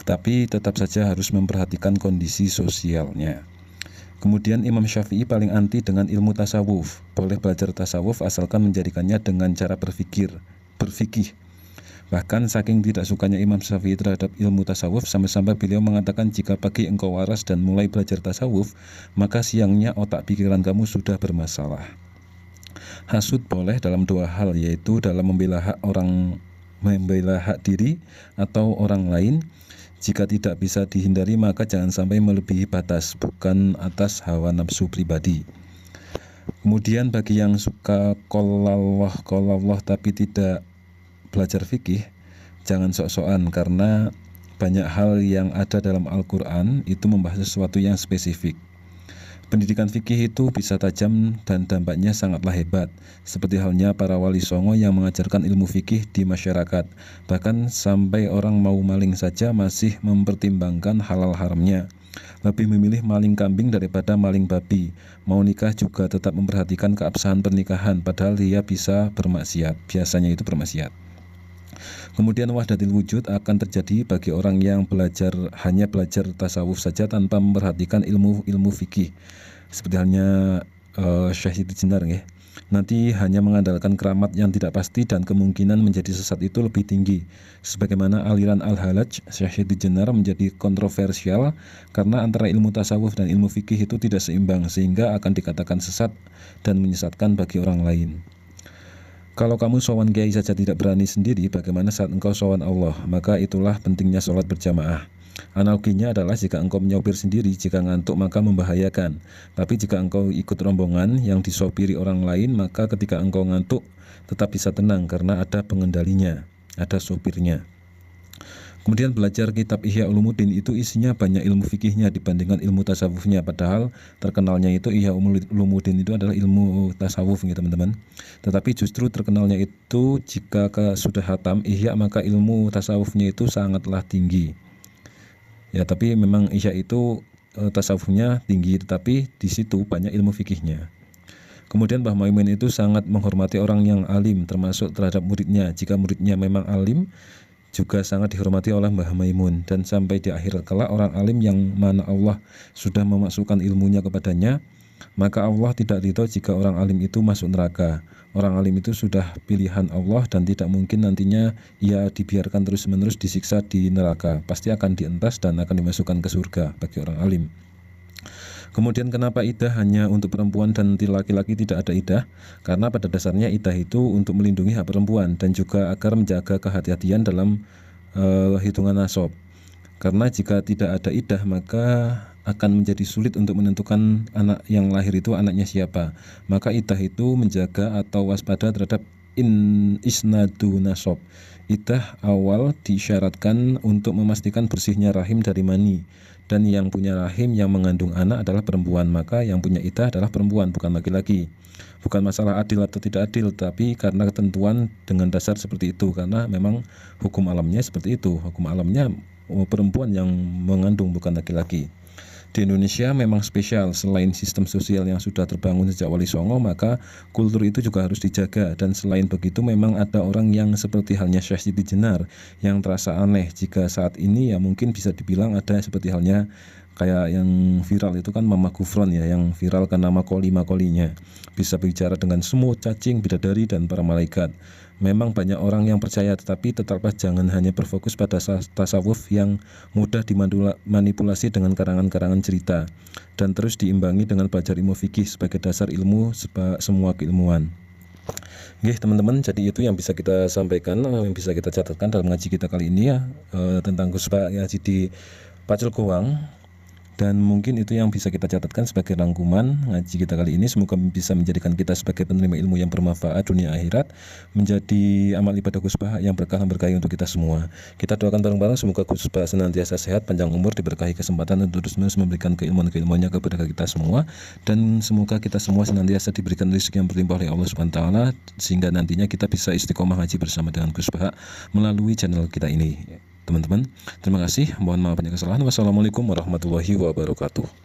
Tetapi tetap saja harus memperhatikan kondisi sosialnya. Kemudian Imam Syafi'i paling anti dengan ilmu tasawuf. Boleh belajar tasawuf asalkan menjadikannya dengan cara berfikih. Bahkan saking tidak sukanya Imam Syafi'i terhadap ilmu tasawuf, sampai-sampai beliau mengatakan jika pagi engkau waras dan mulai belajar tasawuf, maka siangnya otak pikiran kamu sudah bermasalah. Hasud boleh dalam 2 hal, yaitu dalam membela hak diri atau orang lain. Jika tidak bisa dihindari, maka jangan sampai melebihi batas, bukan atas hawa nafsu pribadi. Kemudian bagi yang suka qolallah tapi tidak belajar fikih, jangan sok-sokan, karena banyak hal yang ada dalam Al-Quran itu membahas sesuatu yang spesifik. Pendidikan fikih itu bisa tajam dan dampaknya sangatlah hebat, seperti halnya para wali songo yang mengajarkan ilmu fikih di masyarakat. Bahkan sampai orang mau maling saja masih mempertimbangkan halal haramnya. Lebih memilih maling kambing daripada maling babi. Mau nikah juga tetap memperhatikan keabsahan pernikahan, padahal dia bisa bermaksiat, biasanya itu bermaksiat. Kemudian wahdatil wujud akan terjadi bagi orang yang hanya belajar tasawuf saja tanpa memperhatikan ilmu fikih. Seperti halnya Syekh Siti Jenar ya. Nanti hanya mengandalkan keramat yang tidak pasti dan kemungkinan menjadi sesat itu lebih tinggi. Sebagaimana aliran Al-Halaj Syekh Siti Jenar menjadi kontroversial karena antara ilmu tasawuf dan ilmu fikih itu tidak seimbang, sehingga akan dikatakan sesat dan menyesatkan bagi orang lain. Kalau kamu sowan kiai saja tidak berani sendiri, bagaimana saat engkau sowan Allah? Maka itulah pentingnya sholat berjamaah. Analoginya adalah jika engkau menyopir sendiri, jika ngantuk maka membahayakan. Tapi jika engkau ikut rombongan yang disopiri orang lain, maka ketika engkau ngantuk tetap bisa tenang karena ada pengendalinya, ada sopirnya. Kemudian belajar kitab Ihya Ulumuddin itu isinya banyak ilmu fikihnya dibandingkan ilmu tasawufnya, padahal terkenalnya itu Ihya Ulumuddin itu adalah ilmu tasawuf gitu teman-teman. Tetapi justru terkenalnya itu jika sudah hatam Ihya, maka ilmu tasawufnya itu sangatlah tinggi. Ya, tapi memang Ihya itu tasawufnya tinggi, tetapi di situ banyak ilmu fikihnya. Kemudian Mbah Maimun itu sangat menghormati orang yang alim, termasuk terhadap muridnya. Jika muridnya memang alim, juga sangat dihormati oleh Mbah Maimun, dan sampai di akhir kelak orang alim yang mana Allah sudah memasukkan ilmunya kepadanya, maka Allah tidak ridho jika orang alim itu masuk neraka. Orang alim itu sudah pilihan Allah dan tidak mungkin nantinya ia dibiarkan terus-menerus disiksa di neraka. Pasti akan dientas dan akan dimasukkan ke surga bagi orang alim. Kemudian kenapa idah hanya untuk perempuan dan laki-laki tidak ada idah? Karena pada dasarnya idah itu untuk melindungi hak perempuan dan juga agar menjaga kehati-hatian dalam hitungan nasab. Karena jika tidak ada idah maka akan menjadi sulit untuk menentukan anak yang lahir itu anaknya siapa. Maka idah itu menjaga atau waspada terhadap isnadu nasab. Idah awal disyaratkan untuk memastikan bersihnya rahim dari mani, dan yang punya rahim yang mengandung anak adalah perempuan, maka yang punya idah adalah perempuan, bukan laki-laki. Bukan masalah adil atau tidak adil, tapi karena ketentuan dengan dasar seperti itu, karena memang hukum alamnya seperti itu. Hukum alamnya perempuan yang mengandung, bukan laki-laki. Di Indonesia memang spesial, selain sistem sosial yang sudah terbangun sejak Wali Songo, maka kultur itu juga harus dijaga. Dan selain begitu memang ada orang yang seperti halnya Syekh Siti Jenar yang terasa aneh jika saat ini ya mungkin bisa dibilang ada seperti halnya kayak yang viral itu kan Mama Gufron ya, yang viral karena makoli-makolinya bisa bicara dengan semut, cacing, bidadari dan para malaikat. Memang banyak orang yang percaya, tetapi tetaplah jangan hanya berfokus pada tasawuf yang mudah dimanipulasi dengan karangan-karangan cerita, dan terus diimbangi dengan belajar ilmu fikih sebagai dasar ilmu semua keilmuan. Oke teman-teman, jadi itu yang bisa kita sampaikan, yang bisa kita catatkan dalam ngaji kita kali ini ya, tentang Gus Bah ngaji di Pacul Goang. Dan mungkin itu yang bisa kita catatkan sebagai rangkuman ngaji kita kali ini. Semoga bisa menjadikan kita sebagai penerima ilmu yang bermanfaat dunia akhirat, menjadi amal ibadah Gus Bah yang berkah berkahi untuk kita semua. Kita doakan bareng-bareng semoga Gus Bah senantiasa sehat, panjang umur, diberkahi kesempatan untuk terus-menerus memberikan keilmuan-keilmuannya kepada kita semua, dan semoga kita semua senantiasa diberikan rezeki yang berlimpah oleh Allah Subhanahu wa taala, sehingga nantinya kita bisa istiqomah haji bersama dengan Gus Bah melalui channel kita ini. Teman-teman, terima kasih. Mohon maaf banyak kesalahan. Wassalamualaikum warahmatullahi wabarakatuh.